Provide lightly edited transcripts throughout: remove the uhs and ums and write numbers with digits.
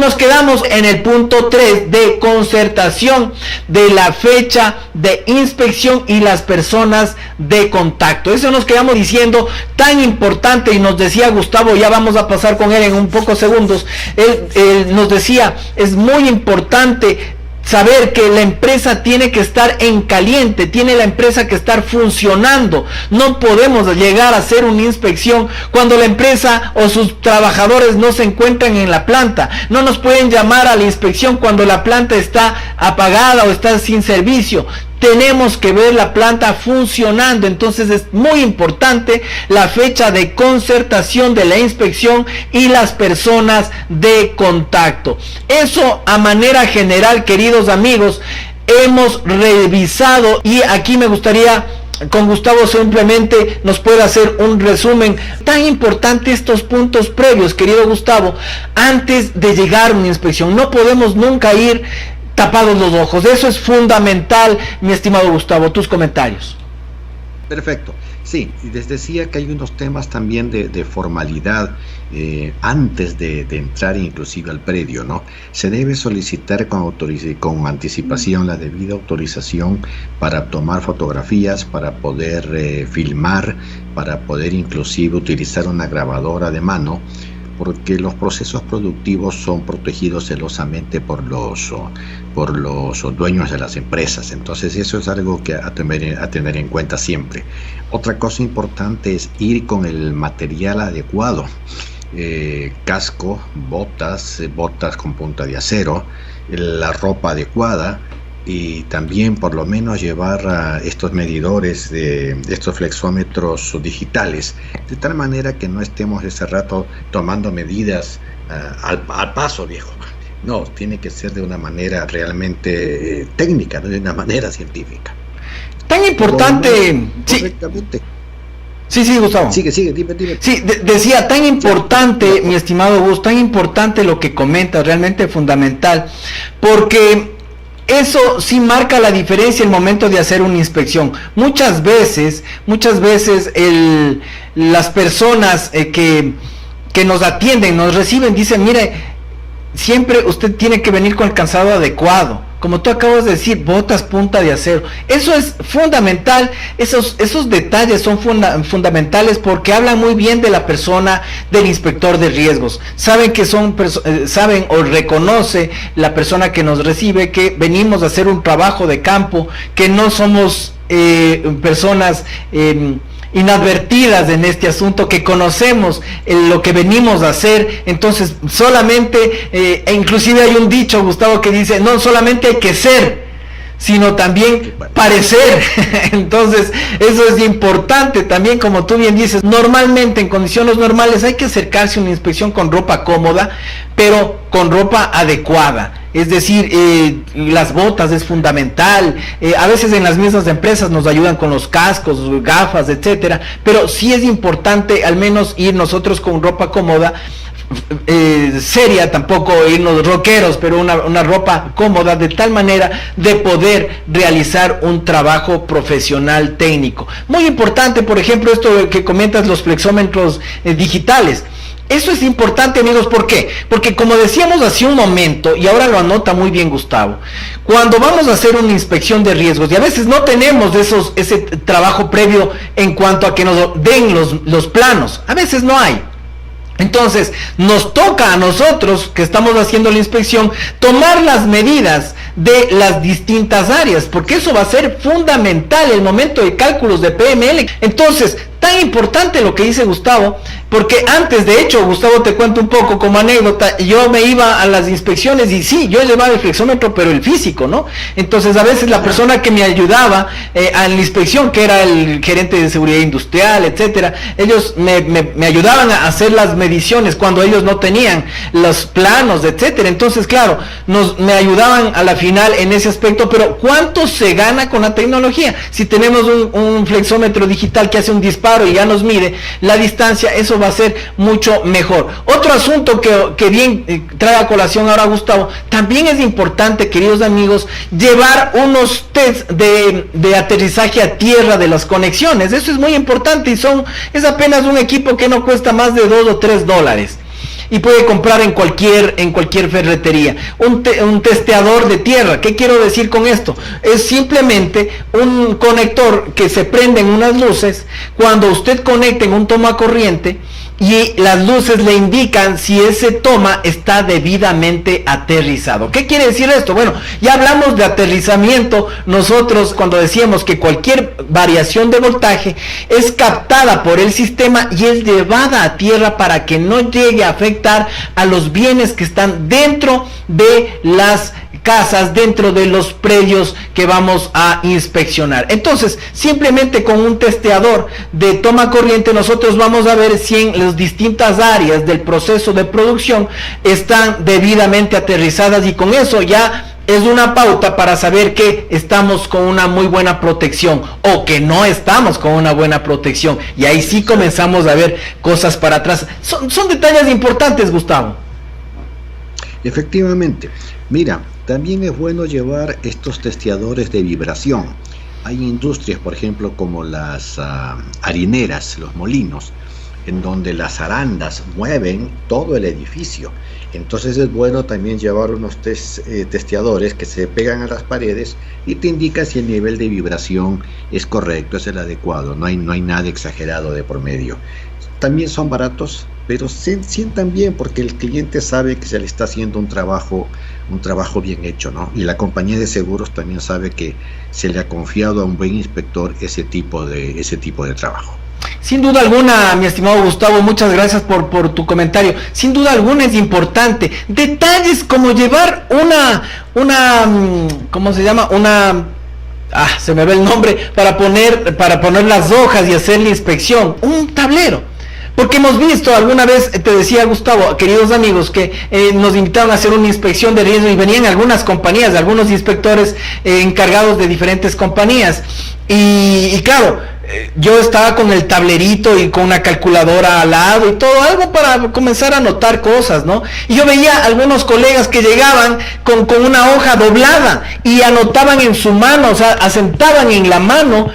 Nos quedamos en el punto 3 de concertación de la fecha de inspección y las personas de contacto. Eso nos quedamos diciendo, tan importante, y nos decía Gustavo, ya vamos a pasar con él en un pocos segundos, él nos decía, es muy importante saber que la empresa tiene que estar en caliente, tiene la empresa que estar funcionando. No podemos llegar a hacer una inspección cuando la empresa o sus trabajadores no se encuentran en la planta. No nos pueden llamar a la inspección cuando la planta está apagada o está sin servicio. Tenemos que ver la planta funcionando. Entonces es muy importante la fecha de concertación de la inspección y las personas de contacto. Eso a manera general, queridos amigos, hemos revisado, y aquí me gustaría con Gustavo simplemente nos puede hacer un resumen. Tan importante estos puntos previos, querido Gustavo, antes de llegar a una inspección. No podemos nunca ir tapados los ojos. Eso es fundamental, mi estimado Gustavo. Tus comentarios. Perfecto. Sí, y les decía que hay unos temas también de formalidad antes de entrar inclusive al predio, ¿no? Se debe solicitar con anticipación la debida autorización para tomar fotografías, para poder filmar, para poder inclusive utilizar una grabadora de mano, porque los procesos productivos son protegidos celosamente por los dueños de las empresas. Entonces eso es algo que a tener en cuenta siempre. Otra cosa importante es ir con el material adecuado, casco, botas con punta de acero, la ropa adecuada, y también por lo menos llevar estos medidores, estos flexómetros digitales, de tal manera que no estemos ese rato tomando medidas al paso, viejo. No, tiene que ser de una manera realmente técnica, no de una manera científica. Tan importante. Correctamente. Sí, Gustavo. Sigue, dime. Sí, decía, tan importante, mi estimado Gus, tan importante lo que comentas, realmente fundamental, porque eso sí marca la diferencia el momento de hacer una inspección. Muchas veces las personas que nos atienden, nos reciben, dicen, mire, siempre usted tiene que venir con el calzado adecuado. Como tú acabas de decir, botas punta de acero. Eso es fundamental. Esos detalles son fundamentales porque hablan muy bien de la persona, del inspector de riesgos. Saben o reconoce la persona que nos recibe que venimos a hacer un trabajo de campo, que no somos personas inadvertidas en este asunto, que conocemos lo que venimos a hacer. Entonces solamente, inclusive hay un dicho, Gustavo, que dice, no solamente hay que ser, sino también parecer. Entonces eso es importante también, como tú bien dices. Normalmente en condiciones normales hay que acercarse a una inspección con ropa cómoda, pero con ropa adecuada. Es decir, las botas es fundamental. A veces en las mismas empresas nos ayudan con los cascos, gafas, etcétera, pero sí es importante al menos ir nosotros con ropa cómoda, seria, tampoco irnos rockeros, pero una ropa cómoda, de tal manera de poder realizar un trabajo profesional técnico. Muy importante, por ejemplo, esto que comentas, los flexómetros digitales. Eso es importante, amigos. ¿Por qué? Porque como decíamos hace un momento, y ahora lo anota muy bien Gustavo, cuando vamos a hacer una inspección de riesgos, y a veces no tenemos ese trabajo previo en cuanto a que nos den los planos, a veces no hay. Entonces nos toca a nosotros que estamos haciendo la inspección tomar las medidas de las distintas áreas, porque eso va a ser fundamental el momento de cálculos de PML. Entonces, tan importante lo que dice Gustavo, porque antes, de hecho, Gustavo, te cuento un poco como anécdota, yo me iba a las inspecciones y sí, yo llevaba el flexómetro, pero el físico, ¿no? Entonces a veces la persona que me ayudaba a la inspección, que era el gerente de seguridad industrial, etcétera, ellos me ayudaban a hacer las mediciones cuando ellos no tenían los planos, etcétera. Entonces, claro, me ayudaban a la final en ese aspecto, pero ¿cuánto se gana con la tecnología? Si tenemos un flexómetro digital que hace un disparo y ya nos mide la distancia, eso va a ser mucho mejor. Otro asunto que bien trae a colación ahora Gustavo, también es importante, queridos amigos, llevar unos tests de aterrizaje a tierra de las conexiones. Eso es muy importante y es apenas un equipo que no cuesta más de $2 o $3. y puede comprar en cualquier ferretería. Un testeador de tierra. ¿Qué quiero decir con esto? Es simplemente un conector que se prende en unas luces. Cuando usted conecta en un toma corriente y las luces le indican si ese toma está debidamente aterrizado. ¿Qué quiere decir esto? Bueno, ya hablamos de aterrizamiento nosotros cuando decíamos que cualquier variación de voltaje es captada por el sistema y es llevada a tierra para que no llegue a afectar a los bienes que están dentro de las casas, dentro de los predios que vamos a inspeccionar. Entonces, simplemente con un testeador de toma corriente nosotros vamos a ver si en las distintas áreas del proceso de producción están debidamente aterrizadas, y con eso ya es una pauta para saber que estamos con una muy buena protección o que no estamos con una buena protección, y ahí sí comenzamos a ver cosas para atrás. Son detalles importantes, Gustavo. Efectivamente. Mira, también es bueno llevar estos testeadores de vibración. Hay industrias, por ejemplo, como las harineras, los molinos, en donde las arandas mueven todo el edificio. Entonces es bueno también llevar unos testeadores que se pegan a las paredes y te indica si el nivel de vibración es correcto, es el adecuado, no hay nada exagerado de por medio. También son baratos, pero se sientan bien porque el cliente sabe que se le está haciendo un trabajo bien hecho, ¿no? Y la compañía de seguros también sabe que se le ha confiado a un buen inspector ese tipo de trabajo. Sin duda alguna, mi estimado Gustavo, muchas gracias por tu comentario. Sin duda alguna es importante. Detalles como llevar ¿cómo se llama? Se me ve el nombre, para poner las hojas y hacer la inspección. Un tablero. Porque hemos visto, alguna vez te decía Gustavo, queridos amigos, que nos invitaron a hacer una inspección de riesgo y venían algunas compañías, algunos inspectores encargados de diferentes compañías. Y claro, yo estaba con el tablerito y con una calculadora al lado y todo, algo para comenzar a anotar cosas, ¿no? Y yo veía algunos colegas que llegaban con una hoja doblada y anotaban en su mano, o sea, asentaban en la mano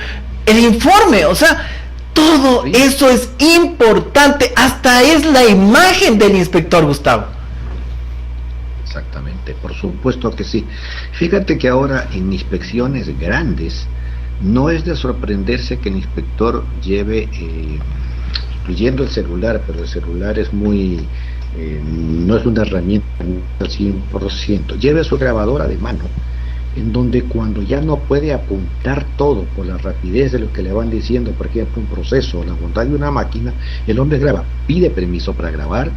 el informe, o sea, todo eso es importante, hasta es la imagen del inspector, Gustavo. Exactamente, por supuesto que sí. Fíjate que ahora en inspecciones grandes no es de sorprenderse que el inspector lleve, incluyendo el celular, pero el celular es no es una herramienta al 100%, lleve su grabadora de mano, en donde cuando ya no puede apuntar todo por la rapidez de lo que le van diciendo, por ejemplo, un proceso o la bondad de una máquina, el hombre graba, pide permiso para grabar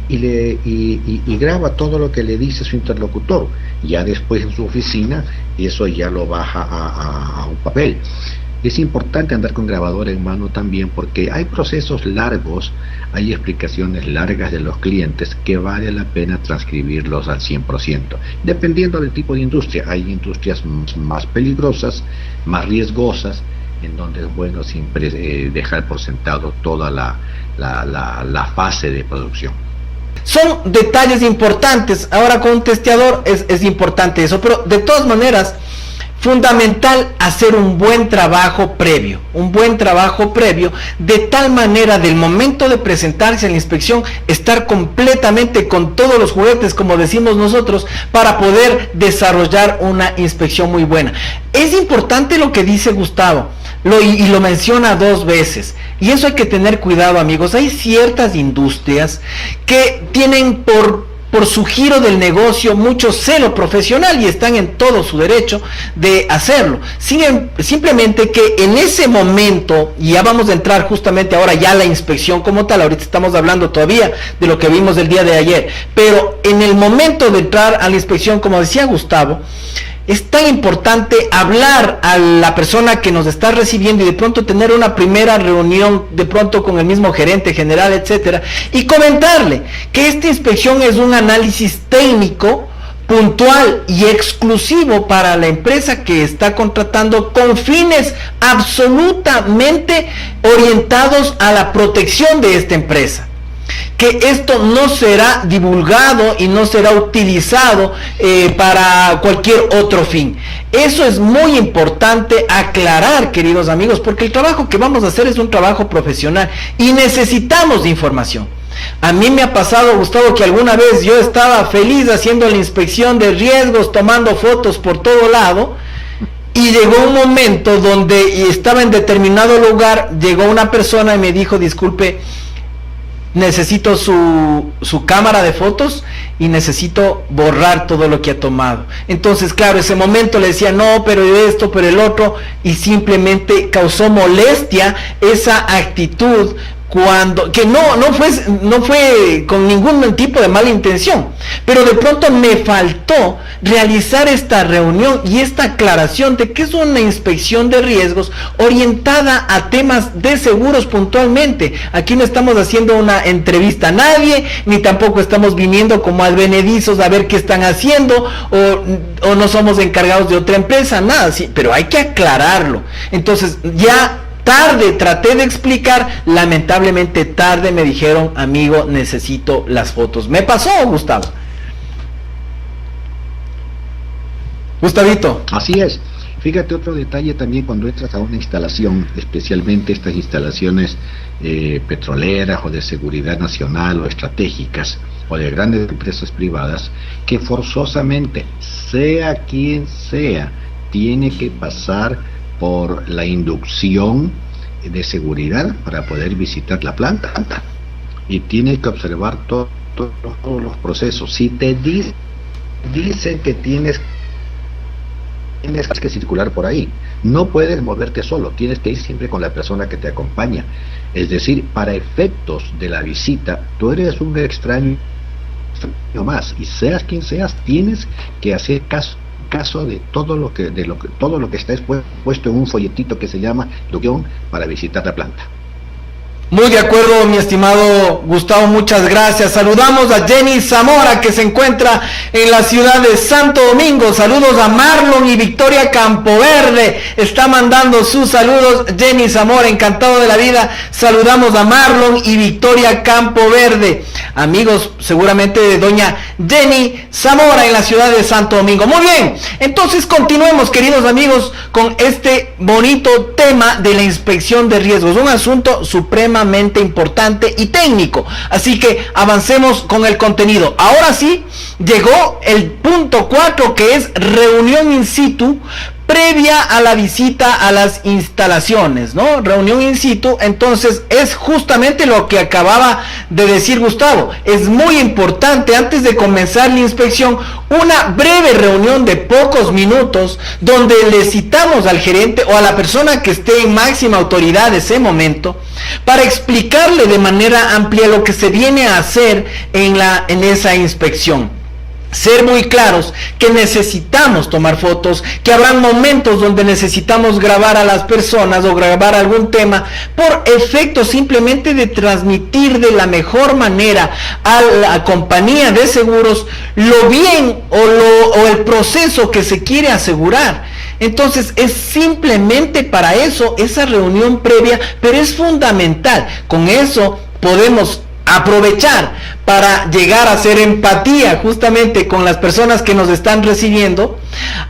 y graba todo lo que le dice su interlocutor. Ya después en su oficina eso ya lo baja a un papel. Es importante andar con grabadora en mano también, porque hay procesos largos, hay explicaciones largas de los clientes que vale la pena transcribirlos al 100%, dependiendo del tipo de industria. Hay industrias más peligrosas, más riesgosas, en donde es bueno siempre dejar por sentado toda la fase de producción. Son detalles importantes. Ahora con un testeador es importante eso, pero de todas maneras, fundamental hacer un buen trabajo previo, de tal manera del momento de presentarse a la inspección, estar completamente con todos los juguetes, como decimos nosotros, para poder desarrollar una inspección muy buena. Es importante lo que dice Gustavo, y lo menciona 2 veces, y eso hay que tener cuidado, amigos. Hay ciertas industrias que tienen por su giro del negocio mucho celo profesional y están en todo su derecho de hacerlo. Simplemente que en ese momento, y ya vamos a entrar justamente ahora ya a la inspección como tal, ahorita estamos hablando todavía de lo que vimos el día de ayer, pero en el momento de entrar a la inspección, como decía Gustavo, es tan importante hablar a la persona que nos está recibiendo y de pronto tener una primera reunión de pronto con el mismo gerente general, etcétera, y comentarle que esta inspección es un análisis técnico puntual y exclusivo para la empresa que está contratando, con fines absolutamente orientados a la protección de esta empresa. Que esto no será divulgado y no será utilizado para cualquier otro fin. Eso es muy importante aclarar, queridos amigos, porque el trabajo que vamos a hacer es un trabajo profesional y necesitamos de información. A mí me ha pasado, Gustavo, que alguna vez yo estaba feliz haciendo la inspección de riesgos, tomando fotos por todo lado, y llegó un momento donde estaba en determinado lugar, llegó una persona y me dijo, disculpe, necesito su cámara de fotos y necesito borrar todo lo que ha tomado. Entonces, claro, ese momento le decía, no, pero esto, pero el otro, y simplemente causó molestia esa actitud, que no fue con ningún tipo de mala intención, pero de pronto me faltó realizar esta reunión y esta aclaración de que es una inspección de riesgos orientada a temas de seguros puntualmente. Aquí no estamos haciendo una entrevista a nadie, ni tampoco estamos viniendo como advenedizos a ver qué están haciendo, o no somos encargados de otra empresa, nada, sí, pero hay que aclararlo. Entonces, ya tarde traté de explicar, lamentablemente tarde me dijeron, amigo, necesito las fotos. Me pasó, Gustavo. Gustavito. Así es. Fíjate otro detalle también cuando entras a una instalación, especialmente estas instalaciones petroleras o de seguridad nacional o estratégicas o de grandes empresas privadas, que forzosamente, sea quien sea, tiene que pasar por la inducción de seguridad para poder visitar la planta, y tiene que observar todos los procesos. Si te dicen que tienes que circular por ahí, no puedes moverte solo, tienes que ir siempre con la persona que te acompaña. Es decir, para efectos de la visita, tú eres un extraño más, y seas quien seas, tienes que hacer caso de todo lo que está puesto en un folletito que se llama inducción para visitar la planta. Muy de acuerdo, mi estimado Gustavo, muchas gracias. Saludamos a Jenny Zamora, que se encuentra en la ciudad de Santo Domingo. Saludos a Marlon y Victoria Campoverde. Está mandando sus saludos Jenny Zamora, encantado de la vida. Saludamos a Marlon y Victoria Campoverde, amigos seguramente de doña Jenny Zamora en la ciudad de Santo Domingo. Muy bien, entonces continuemos, queridos amigos, con este bonito tema de la inspección de riesgos, un asunto supremamente importante y técnico. Así que avancemos con el contenido. Ahora sí, llegó el punto 4, que es reunión in situ previa a la visita a las instalaciones, ¿no? Reunión in situ, entonces es justamente lo que acababa de decir Gustavo. Es muy importante, antes de comenzar la inspección, una breve reunión de pocos minutos donde le citamos al gerente o a la persona que esté en máxima autoridad de ese momento para explicarle de manera amplia lo que se viene a hacer en esa inspección. Ser muy claros que necesitamos tomar fotos, que habrán momentos donde necesitamos grabar a las personas o grabar algún tema por efecto simplemente de transmitir de la mejor manera a la compañía de seguros lo bien o el proceso que se quiere asegurar. Entonces es simplemente para eso esa reunión previa, pero es fundamental. Con eso podemos aprovechar para llegar a hacer empatía justamente con las personas que nos están recibiendo,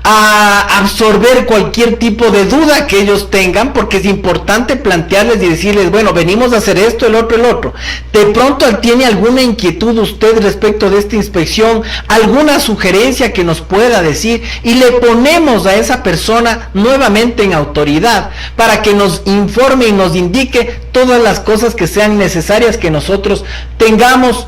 a absorber cualquier tipo de duda que ellos tengan, porque es importante plantearles y decirles, bueno, venimos a hacer esto, el otro. De pronto tiene alguna inquietud usted respecto de esta inspección, alguna sugerencia que nos pueda decir, y le ponemos a esa persona nuevamente en autoridad para que nos informe y nos indique todas las cosas que sean necesarias que nosotros tengamos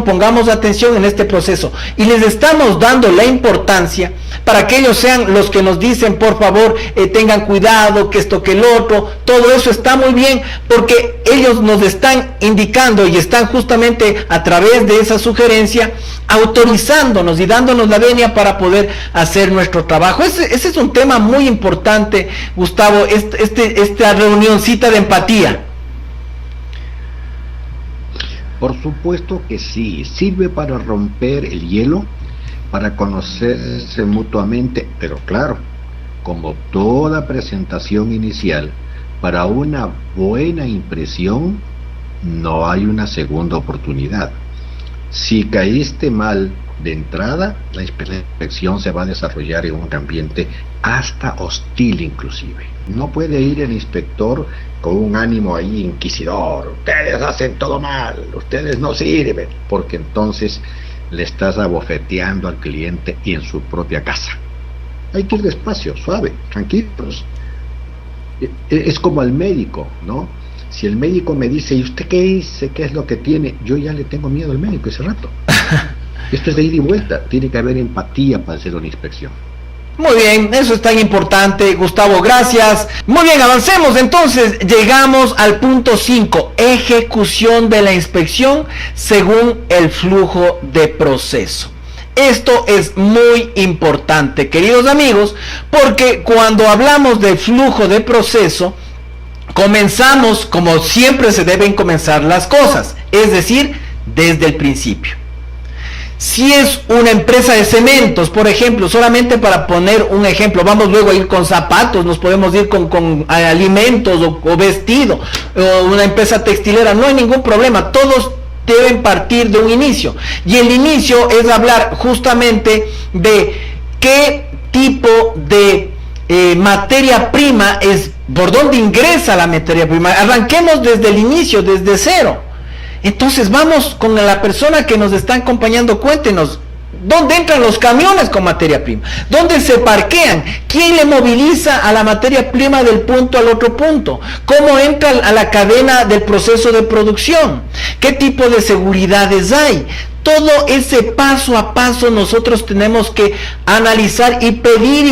pongamos atención en este proceso, y les estamos dando la importancia para que ellos sean los que nos dicen, por favor, tengan cuidado, que esto, que el otro. Todo eso está muy bien, porque ellos nos están indicando y están justamente a través de esa sugerencia autorizándonos y dándonos la venia para poder hacer nuestro trabajo. Ese es un tema muy importante, Gustavo, esta reunioncita de empatía. Por supuesto que sí, sirve para romper el hielo, para conocerse mutuamente, pero claro, como toda presentación inicial, para una buena impresión no hay una segunda oportunidad. Si caíste mal De entrada, la inspección se va a desarrollar en un ambiente hasta hostil inclusive. No puede ir el inspector con un ánimo ahí inquisidor. Ustedes hacen todo mal, ustedes no sirven, porque entonces le estás abofeteando al cliente y en su propia casa. Hay que ir despacio, suave, tranquilos. Es como al médico, ¿no? Si el médico me dice, ¿y usted qué dice? ¿Qué es lo que tiene? Yo ya le tengo miedo al médico ese rato. Esto es de ida y vuelta, tiene que haber empatía para hacer una inspección. Muy bien, eso es tan importante, Gustavo, gracias. Muy bien, avancemos entonces, llegamos al punto 5, ejecución de la inspección según el flujo de proceso. Esto es muy importante, queridos amigos, porque cuando hablamos de flujo de proceso, comenzamos como siempre se deben comenzar las cosas, es decir, desde el principio. Si es una empresa de cementos, por ejemplo, solamente para poner un ejemplo, vamos luego a ir con zapatos, nos podemos ir con alimentos o vestido, o una empresa textilera, no hay ningún problema, todos deben partir de un inicio. Y el inicio es hablar justamente de qué tipo de materia prima es, por dónde ingresa la materia prima. Arranquemos desde el inicio, desde cero. Entonces vamos con la persona que nos está acompañando, cuéntenos, ¿dónde entran los camiones con materia prima? ¿Dónde se parquean? ¿Quién le moviliza a la materia prima del punto al otro punto? ¿Cómo entra a la cadena del proceso de producción? ¿Qué tipo de seguridades hay? Todo ese paso a paso nosotros tenemos que analizar y pedir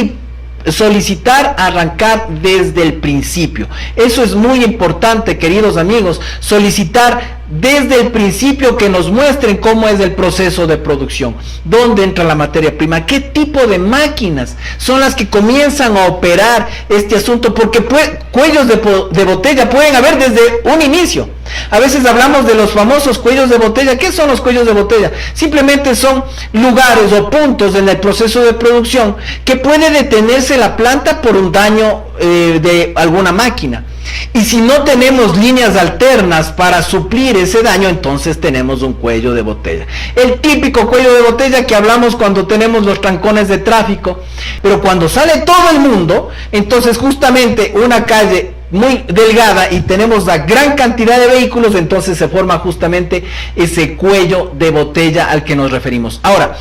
y solicitar arrancar desde el principio. Eso es muy importante, queridos amigos, solicitar desde el principio que nos muestren cómo es el proceso de producción, dónde entra la materia prima, qué tipo de máquinas son las que comienzan a operar este asunto, porque cuellos de botella pueden haber desde un inicio. A veces hablamos de los famosos cuellos de botella. ¿Qué son los cuellos de botella? Simplemente son lugares o puntos en el proceso de producción que puede detenerse la planta por un daño de alguna máquina. Y si no tenemos líneas alternas para suplir ese daño, entonces tenemos un cuello de botella. El típico cuello de botella que hablamos cuando tenemos los trancones de tráfico. Pero cuando sale todo el mundo, entonces justamente una calle muy delgada y tenemos la gran cantidad de vehículos, entonces se forma justamente ese cuello de botella al que nos referimos. Ahora,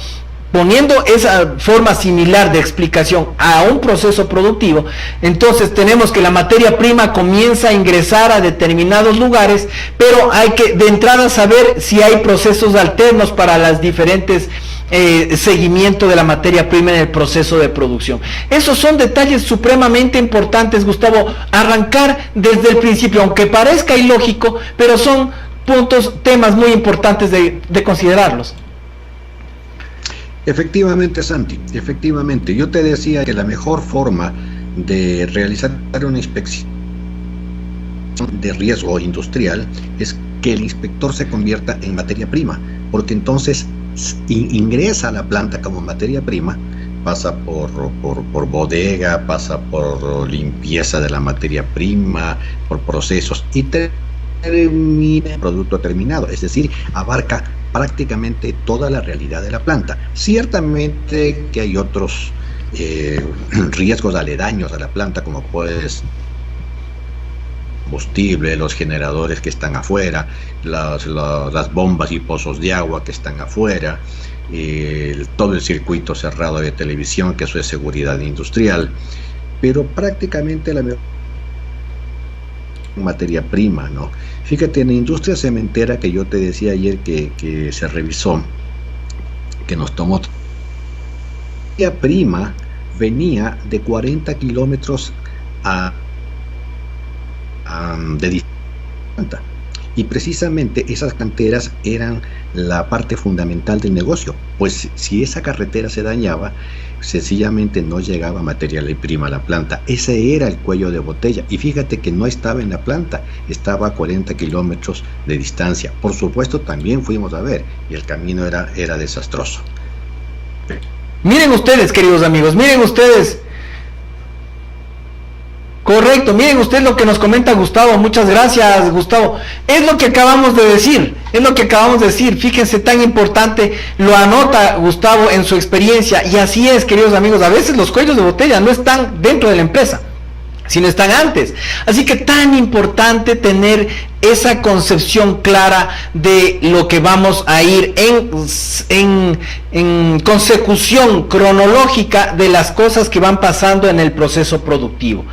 poniendo esa forma similar de explicación a un proceso productivo, entonces tenemos que la materia prima comienza a ingresar a determinados lugares, pero hay que de entrada saber si hay procesos alternos para las diferentes seguimiento de la materia prima en el proceso de producción. Esos son detalles supremamente importantes, Gustavo, arrancar desde el principio, aunque parezca ilógico, pero son temas muy importantes de considerarlos. Efectivamente, Santi, efectivamente. Yo te decía que la mejor forma de realizar una inspección de riesgo industrial es que el inspector se convierta en materia prima, porque entonces ingresa a la planta como materia prima, pasa por bodega, pasa por limpieza de la materia prima, por procesos y termina el producto terminado, es decir, abarca prácticamente toda la realidad de la planta. Ciertamente que hay otros riesgos aledaños a la planta, como puedes combustible, los generadores que están afuera, las bombas y pozos de agua que están afuera, todo el circuito cerrado de televisión, que eso es seguridad industrial, pero prácticamente la materia prima, ¿no? Fíjate, en la industria cementera que yo te decía ayer que se revisó, que nos tomó, la materia prima venía de 40 kilómetros de distancia, y precisamente esas canteras eran la parte fundamental del negocio, pues si esa carretera se dañaba, sencillamente no llegaba materia prima a la planta. Ese era el cuello de botella, y fíjate que no estaba en la planta, estaba a 40 kilómetros de distancia. Por supuesto, también fuimos a ver, y el camino era desastroso. Miren ustedes, queridos amigos, miren ustedes Correcto, miren usted lo que nos comenta Gustavo, muchas gracias Gustavo, es lo que acabamos de decir, fíjense, tan importante, lo anota Gustavo en su experiencia, y así es, queridos amigos, a veces los cuellos de botella no están dentro de la empresa, sino están antes, así que tan importante tener esa concepción clara de lo que vamos a ir en consecución cronológica de las cosas que van pasando en el proceso productivo.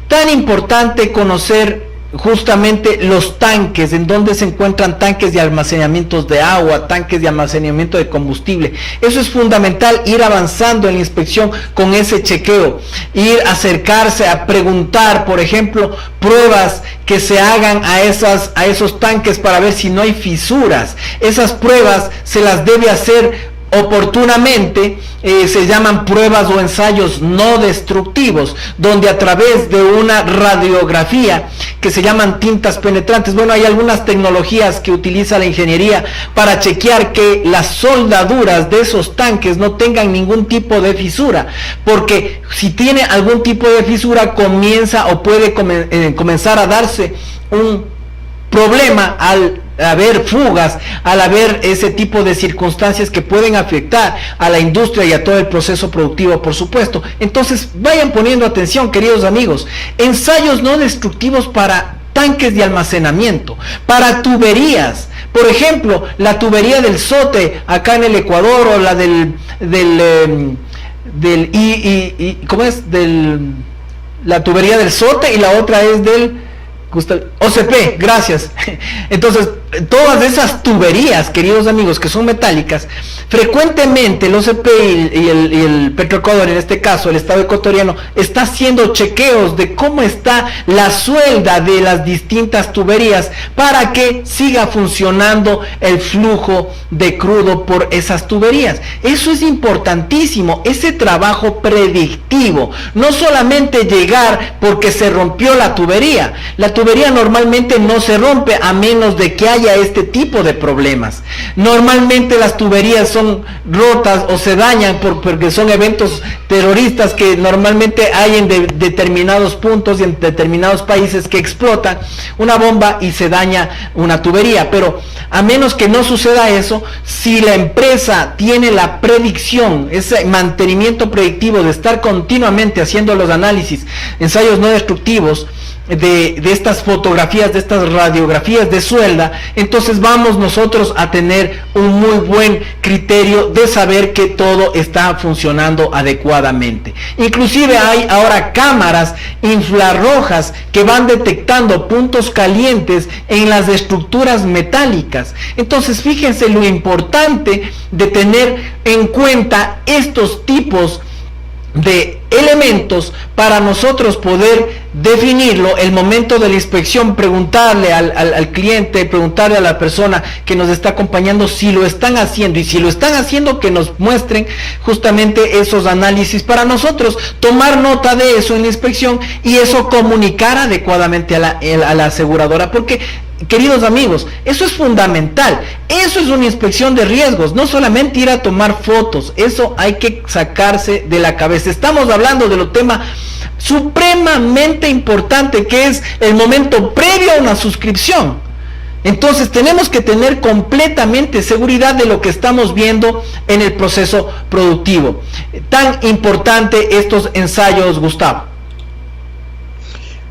Tan importante conocer justamente los tanques, en donde se encuentran tanques de almacenamiento de agua, tanques de almacenamiento de combustible. Eso es fundamental, ir avanzando en la inspección con ese chequeo, ir acercarse a preguntar, por ejemplo, pruebas que se hagan a esos tanques para ver si no hay fisuras. Esas pruebas se las debe hacer oportunamente, se llaman pruebas o ensayos no destructivos, donde a través de una radiografía que se llaman tintas penetrantes, bueno, hay algunas tecnologías que utiliza la ingeniería para chequear que las soldaduras de esos tanques no tengan ningún tipo de fisura, porque si tiene algún tipo de fisura comienza o puede comenzar a darse un problema al haber fugas, al haber ese tipo de circunstancias que pueden afectar a la industria y a todo el proceso productivo, por supuesto. Entonces vayan poniendo atención, queridos amigos, ensayos no destructivos para tanques de almacenamiento, para tuberías, por ejemplo, la tubería del SOTE acá en el Ecuador, o la la tubería del SOTE, y la otra es del OCP, gracias. Entonces, todas esas tuberías, queridos amigos, que son metálicas, frecuentemente el OCP y el Petroecuador, en este caso el Estado ecuatoriano, está haciendo chequeos de cómo está la suelda de las distintas tuberías para que siga funcionando el flujo de crudo por esas tuberías. Eso es importantísimo, ese trabajo predictivo, no solamente llegar porque se rompió la tubería. La tubería normalmente no se rompe a menos de que haya este tipo de problemas. Normalmente las tuberías son rotas o se dañan porque son eventos terroristas que normalmente hay en determinados puntos y en determinados países, que explotan una bomba y se daña una tubería. Pero a menos que no suceda eso, si la empresa tiene la predicción, ese mantenimiento predictivo de estar continuamente haciendo los análisis, ensayos no destructivos de estas fotografías, de estas radiografías de suelda, entonces vamos nosotros a tener un muy buen criterio de saber que todo está funcionando adecuadamente. Inclusive hay ahora cámaras infrarrojas que van detectando puntos calientes en las estructuras metálicas. Entonces fíjense lo importante de tener en cuenta estos tipos de elementos para nosotros poder definirlo el momento de la inspección, preguntarle al cliente, preguntarle a la persona que nos está acompañando si lo están haciendo, y si lo están haciendo, que nos muestren justamente esos análisis para nosotros tomar nota de eso en la inspección y eso comunicar adecuadamente a la aseguradora, porque, queridos amigos, eso es fundamental. Eso es una inspección de riesgos, no solamente ir a tomar fotos, eso hay que sacarse de la cabeza. Estamos hablando de lo tema supremamente importante, que es el momento previo a una suscripción. Entonces tenemos que tener completamente seguridad de lo que estamos viendo en el proceso productivo. Tan importante estos ensayos, Gustavo.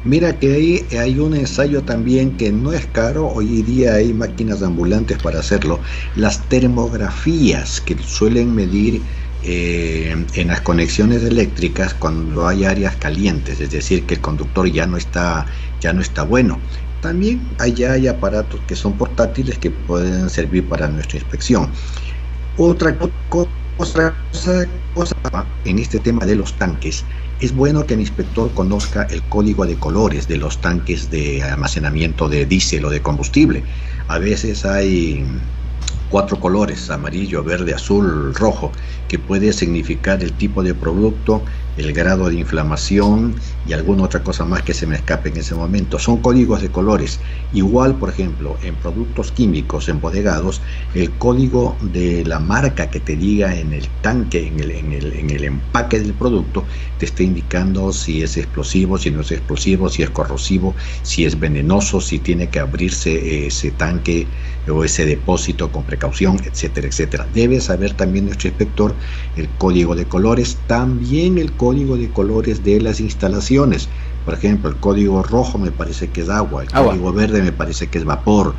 Mira que ahí hay un ensayo también que no es caro, hoy día hay máquinas ambulantes para hacerlo, las termografías que suelen medir en las conexiones eléctricas cuando hay áreas calientes, es decir, que el conductor ya no está bueno. También allá hay aparatos que son portátiles que pueden servir para nuestra inspección. Otra cosa en este tema de los tanques, es bueno que el inspector conozca el código de colores de los tanques de almacenamiento de diésel o de combustible. A veces hay 4 colores: amarillo, verde, azul, rojo, que puede significar el tipo de producto el grado de inflamación y alguna otra cosa más que se me escape en ese momento. Son códigos de colores. Igual, por ejemplo, en productos químicos embodegados, el código de la marca que te diga en el tanque, en el empaque del producto, te está indicando si es explosivo, si no es explosivo, si es corrosivo, si es venenoso, si tiene que abrirse ese tanque o ese depósito con precaución, etcétera, etcétera. Debe saber también nuestro inspector el código de colores, también el código de colores de las instalaciones. Por ejemplo, el código rojo me parece que es agua, el código verde me parece que es vapor,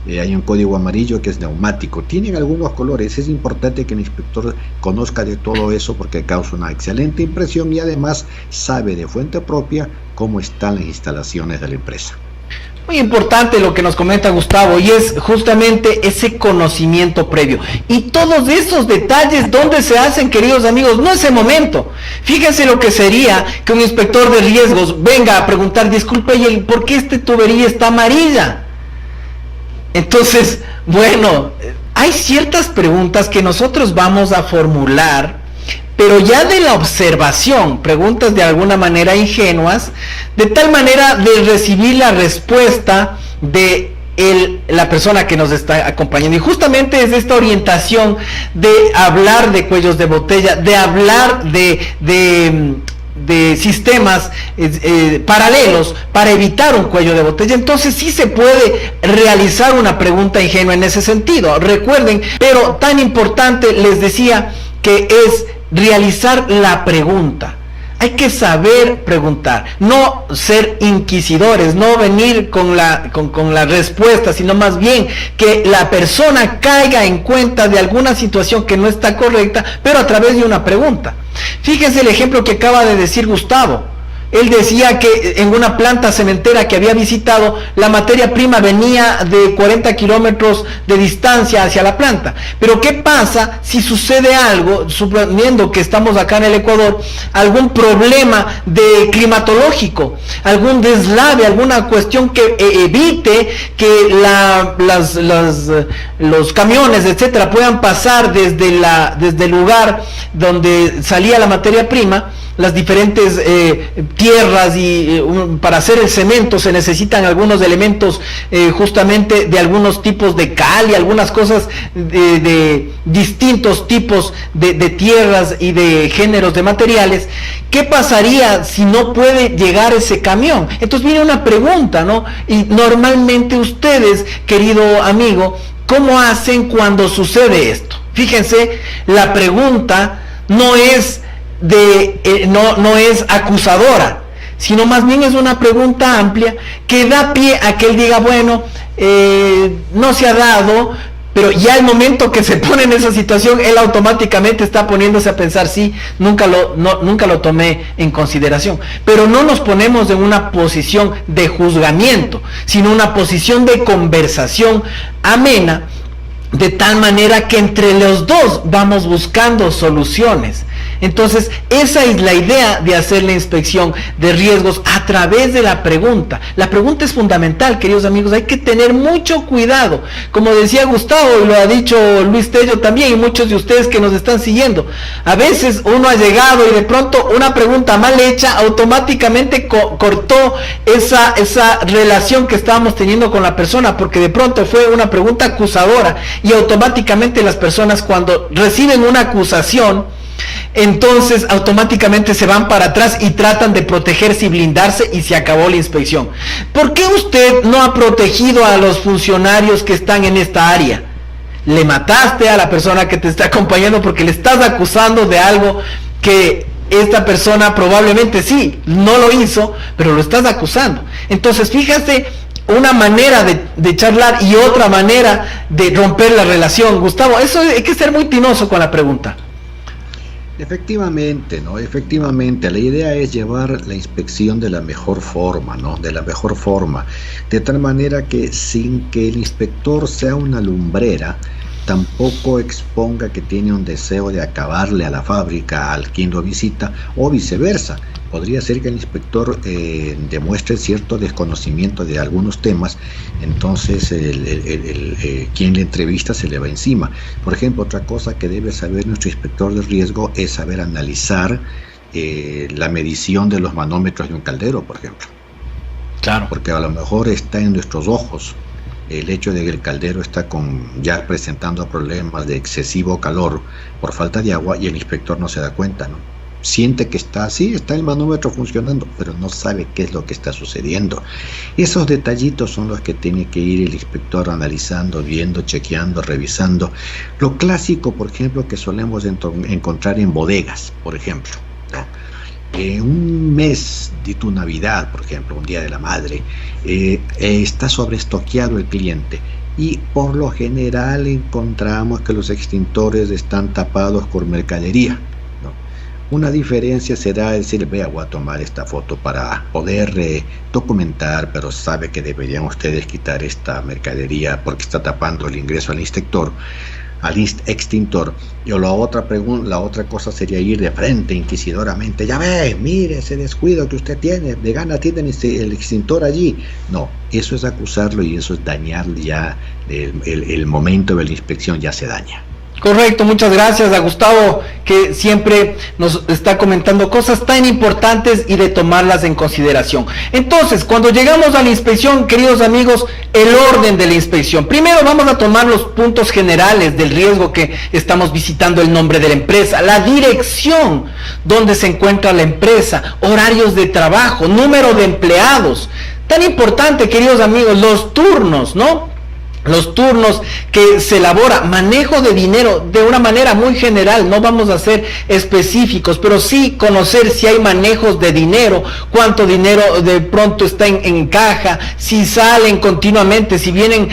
hay un código amarillo que es neumático. Tienen algunos colores. Es importante que el inspector conozca de todo eso porque causa una excelente impresión y además sabe de fuente propia cómo están las instalaciones de la empresa. Muy importante lo que nos comenta Gustavo, y es justamente ese conocimiento previo. Y todos esos detalles, ¿dónde se hacen, queridos amigos? No ese momento. Fíjense lo que sería que un inspector de riesgos venga a preguntar, disculpe, ¿y por qué esta tubería está amarilla? Entonces, bueno, hay ciertas preguntas que nosotros vamos a formular, pero ya de la observación, preguntas de alguna manera ingenuas, de tal manera de recibir la respuesta de la persona que nos está acompañando. Y justamente es esta orientación de hablar de cuellos de botella, de hablar de sistemas paralelos para evitar un cuello de botella. Entonces sí se puede realizar una pregunta ingenua en ese sentido. Recuerden, pero tan importante, les decía, que es realizar la pregunta. Hay que saber preguntar, no ser inquisidores, no venir con la respuesta, sino más bien que la persona caiga en cuenta de alguna situación que no está correcta, pero a través de una pregunta. Fíjense el ejemplo que acaba de decir Gustavo. Él decía que en una planta cementera que había visitado, la materia prima venía de 40 kilómetros de distancia hacia la planta. Pero ¿qué pasa si sucede algo, suponiendo que estamos acá en el Ecuador, algún problema climatológico, algún deslave, alguna cuestión que evite que los camiones, etcétera, puedan pasar desde el lugar donde salía la materia prima? Las diferentes tierras y para hacer el cemento se necesitan algunos elementos justamente de algunos tipos de cal y algunas cosas de distintos tipos de tierras y de géneros de materiales. ¿Qué pasaría si no puede llegar ese camión? Entonces viene una pregunta, ¿no? Y normalmente ustedes, querido amigo, ¿cómo hacen cuando sucede esto? Fíjense, la pregunta no es no es acusadora, sino más bien es una pregunta amplia que da pie a que él diga, bueno, no se ha dado, pero ya el momento que se pone en esa situación, él automáticamente está poniéndose a pensar, sí, nunca lo tomé en consideración. Pero no nos ponemos en una posición de juzgamiento, sino una posición de conversación amena, de tal manera que entre los dos vamos buscando soluciones. Entonces, esa es la idea de hacer la inspección de riesgos a través de la pregunta. La pregunta es fundamental, queridos amigos, hay que tener mucho cuidado. Como decía Gustavo, y lo ha dicho Luis Tello también, y muchos de ustedes que nos están siguiendo, a veces uno ha llegado y de pronto una pregunta mal hecha automáticamente cortó esa relación que estábamos teniendo con la persona, porque de pronto fue una pregunta acusadora, y automáticamente las personas, cuando reciben una acusación, entonces automáticamente se van para atrás y tratan de protegerse y blindarse, y se acabó la inspección. ¿Por qué usted no ha protegido a los funcionarios que están en esta área? Le mataste a la persona que te está acompañando porque le estás acusando de algo que esta persona probablemente sí, no lo hizo, pero lo estás acusando. Entonces fíjate, una manera de charlar y otra manera de romper la relación. Gustavo, eso hay que ser muy tinoso con la pregunta. Efectivamente, ¿no? Efectivamente, la idea es llevar la inspección de la mejor forma, ¿no? De la mejor forma, de tal manera que sin que el inspector sea una lumbrera, tampoco exponga que tiene un deseo de acabarle a la fábrica al quien lo visita, o viceversa. Podría ser que el inspector demuestre cierto desconocimiento de algunos temas, entonces quien le entrevista se le va encima. Por ejemplo, otra cosa que debe saber nuestro inspector de riesgo es saber analizar la medición de los manómetros de un caldero, por ejemplo. Claro. Porque a lo mejor está en nuestros ojos el hecho de que el caldero está ya presentando problemas de excesivo calor por falta de agua y el inspector no se da cuenta, ¿no? Siente que está el manómetro funcionando, pero no sabe qué es lo que está sucediendo. Esos detallitos son los que tiene que ir el inspector analizando, viendo, chequeando, revisando. Lo clásico, por ejemplo, que solemos encontrar en bodegas, por ejemplo, ¿no? Un mes de tu Navidad, por ejemplo, un día de la madre, está sobreestoqueado el cliente y por lo general encontramos que los extintores están tapados con mercadería, ¿no? Una diferencia será decir, vea, voy a tomar esta foto para poder documentar, pero sabe que deberían ustedes quitar esta mercadería porque está tapando el ingreso al inspector, al extintor. Y la otra cosa sería ir de frente inquisidoramente, ya ve, mire ese descuido que usted tiene, de gana tiene el extintor allí. No, eso es acusarlo y eso es dañar ya el momento de la inspección, ya se daña. Correcto, muchas gracias a Gustavo, que siempre nos está comentando cosas tan importantes y de tomarlas en consideración. Entonces, cuando llegamos a la inspección, queridos amigos, el orden de la inspección. Primero vamos a tomar los puntos generales del riesgo que estamos visitando: el nombre de la empresa, la dirección donde se encuentra la empresa, horarios de trabajo, número de empleados. Tan importante, queridos amigos, los turnos, ¿no? Los turnos que se elabora, manejo de dinero de una manera muy general, no vamos a ser específicos, pero sí conocer si hay manejos de dinero, cuánto dinero de pronto está en caja, si salen continuamente, si vienen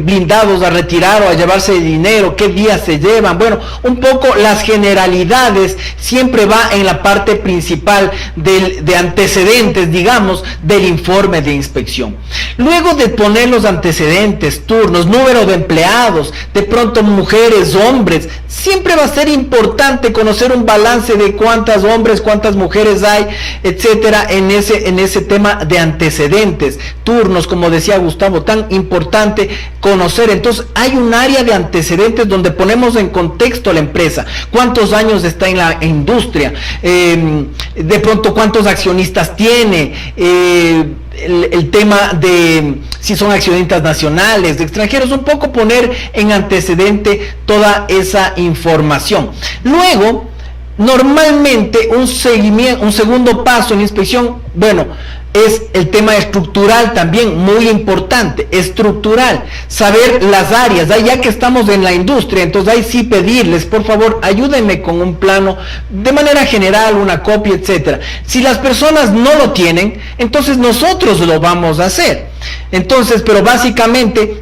blindados a retirar o a llevarse dinero, qué días se llevan. Bueno, un poco las generalidades siempre va en la parte principal de antecedentes, digamos, del informe de inspección. Luego de poner los antecedentes, turnos, número de empleados, de pronto mujeres, hombres, siempre va a ser importante conocer un balance de cuántos hombres, cuántas mujeres hay, etcétera, en ese tema de antecedentes, turnos, como decía Gustavo, tan importante conocer. Entonces hay un área de antecedentes donde ponemos en contexto a la empresa, cuántos años está en la industria, de pronto cuántos accionistas tiene, el tema de si son accionistas nacionales, de extranjeros, un poco poner en antecedente toda esa información. Luego, normalmente un segundo paso en la inspección, bueno, es el tema estructural también, muy importante, estructural, saber las áreas, ya que estamos en la industria, entonces ahí sí pedirles, por favor, ayúdenme con un plano, de manera general, una copia, etcétera. Si las personas no lo tienen, entonces nosotros lo vamos a hacer. Entonces, pero básicamente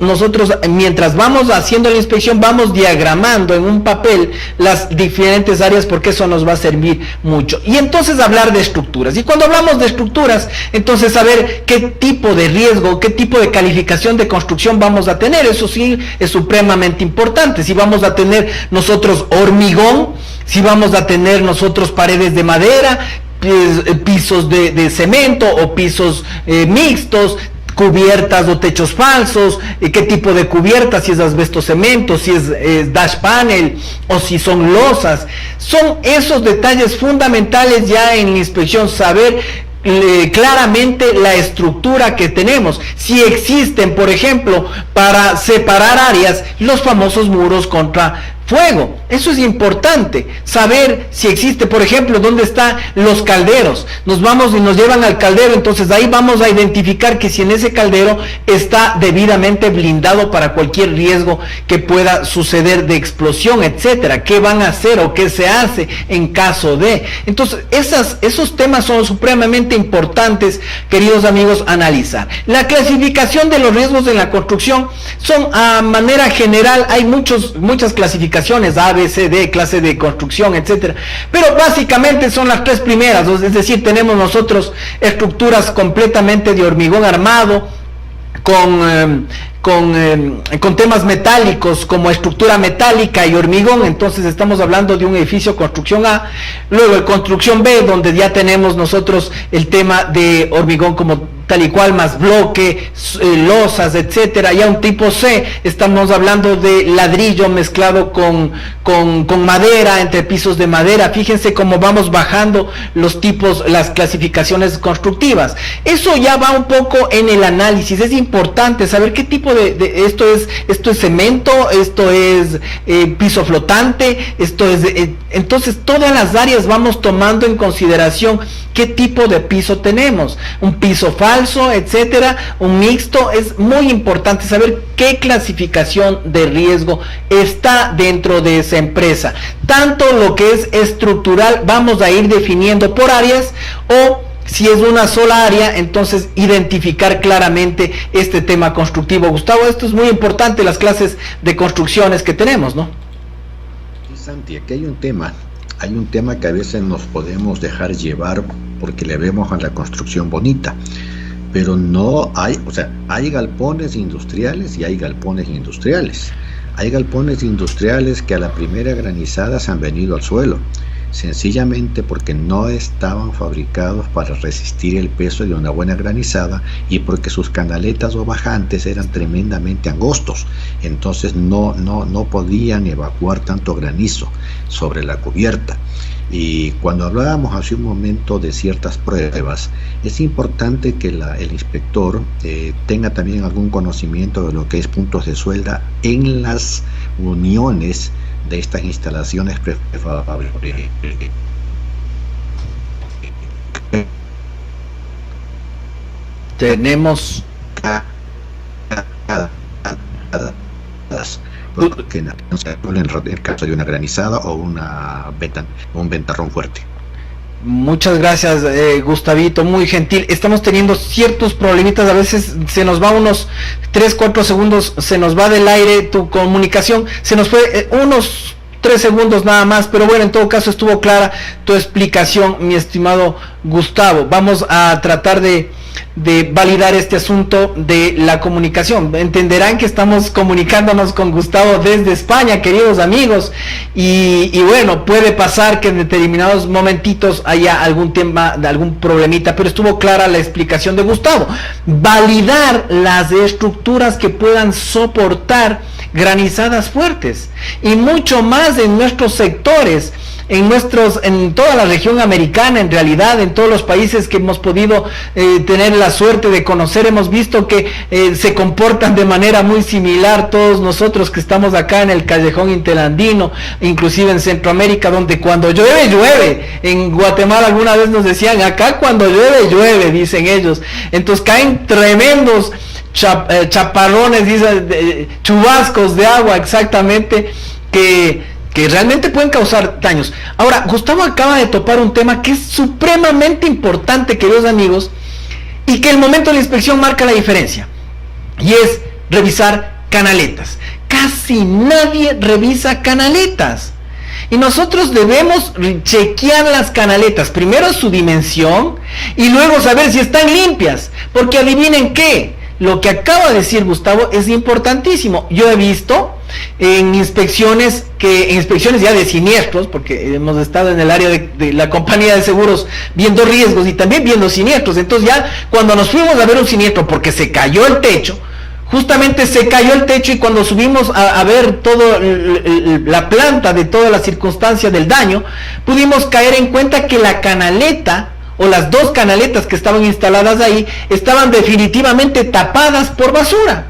nosotros, mientras vamos haciendo la inspección, vamos diagramando en un papel las diferentes áreas, porque eso nos va a servir mucho. Y entonces hablar de estructuras. Y cuando hablamos de estructuras, entonces saber qué tipo de riesgo, qué tipo de calificación de construcción vamos a tener. Eso sí es supremamente importante. Si vamos a tener nosotros hormigón, si vamos a tener nosotros paredes de madera, pisos de cemento o pisos mixtos, cubiertas o techos falsos, qué tipo de cubiertas, si es asbesto cemento, si es dash panel o si son losas. Son esos detalles fundamentales ya en la inspección, saber claramente la estructura que tenemos. Si existen, por ejemplo, para separar áreas, los famosos muros contra fuego. Eso es importante, saber si existe, por ejemplo, dónde están los calderos. Nos vamos y nos llevan al caldero, entonces ahí vamos a identificar que si en ese caldero está debidamente blindado para cualquier riesgo que pueda suceder de explosión, etcétera. ¿Qué van a hacer o qué se hace en caso de? Entonces, esos temas son supremamente importantes, queridos amigos, analizar. La clasificación de los riesgos en la construcción son, a manera general, hay muchas clasificaciones, A, B, C, D, clase de construcción, etcétera, pero básicamente son las tres primeras. Es decir, tenemos nosotros estructuras completamente de hormigón armado, con temas metálicos como estructura metálica y hormigón. Entonces estamos hablando de un edificio construcción A. Luego construcción B, donde ya tenemos nosotros el tema de hormigón como tal y cual, más bloque, losas, etcétera. Ya un tipo C, estamos hablando de ladrillo mezclado con madera, entre pisos de madera. Fíjense cómo vamos bajando los tipos, las clasificaciones constructivas. Eso ya va un poco en el análisis. Es importante saber qué tipo de esto es cemento, esto es piso flotante, esto es entonces todas las áreas vamos tomando en consideración qué tipo de piso tenemos, un piso falso, etcétera, un mixto. Es muy importante saber qué clasificación de riesgo está dentro de esa empresa. Tanto lo que es estructural vamos a ir definiendo por áreas, o si es una sola área, entonces identificar claramente este tema constructivo. Gustavo, esto es muy importante, las clases de construcciones que tenemos, ¿no? Sí, Santi, aquí hay un tema que a veces nos podemos dejar llevar porque le vemos a la construcción bonita, pero no hay, o sea, hay galpones industriales y hay galpones industriales. Hay galpones industriales que a la primera granizada se han venido al suelo, sencillamente porque no estaban fabricados para resistir el peso de una buena granizada y porque sus canaletas o bajantes eran tremendamente angostos, entonces no podían evacuar tanto granizo sobre la cubierta. Y cuando hablábamos hace un momento de ciertas pruebas, es importante que el inspector tenga también algún conocimiento de lo que es puntos de suelda en las uniones de estas instalaciones prefabricadas. Tenemos porque en el caso de una granizada o un ventarrón fuerte. Muchas gracias, Gustavito, muy gentil. Estamos teniendo ciertos problemitas, a veces se nos va unos 3-4 segundos, se nos va del aire tu comunicación, se nos fue unos 3 segundos nada más, pero bueno, en todo caso estuvo clara tu explicación, mi estimado Gustavo. Vamos a tratar de validar este asunto de la comunicación. Entenderán que estamos comunicándonos con Gustavo desde España, queridos amigos, y bueno, puede pasar que en determinados momentitos haya algún tema, algún problemita, pero estuvo clara la explicación de Gustavo. Validar las estructuras que puedan soportar granizadas fuertes, y mucho más en nuestros sectores, en toda la región americana, en realidad en todos los países que hemos podido tener la suerte de conocer, hemos visto que se comportan de manera muy similar. Todos nosotros que estamos acá en el callejón interandino, inclusive en Centroamérica, donde cuando llueve, llueve. En Guatemala alguna vez nos decían, acá cuando llueve, llueve, dicen ellos. Entonces caen tremendos chaparrones, dicen, chubascos de agua, exactamente, que realmente pueden causar daños. Ahora, Gustavo acaba de topar un tema que es supremamente importante, queridos amigos, y que el momento de la inspección marca la diferencia, y es revisar canaletas. Casi nadie revisa canaletas, y nosotros debemos chequear las canaletas, primero su dimensión, y luego saber si están limpias, porque adivinen qué, lo que acaba de decir Gustavo es importantísimo. Yo he visto en inspecciones ya de siniestros, porque hemos estado en el área de la compañía de seguros viendo riesgos y también viendo siniestros. Entonces ya cuando nos fuimos a ver un siniestro porque se cayó el techo, justamente se cayó el techo, y cuando subimos a ver todo la planta de toda la circunstancia del daño, pudimos caer en cuenta que la canaleta o las 2 canaletas que estaban instaladas ahí estaban definitivamente tapadas por basura,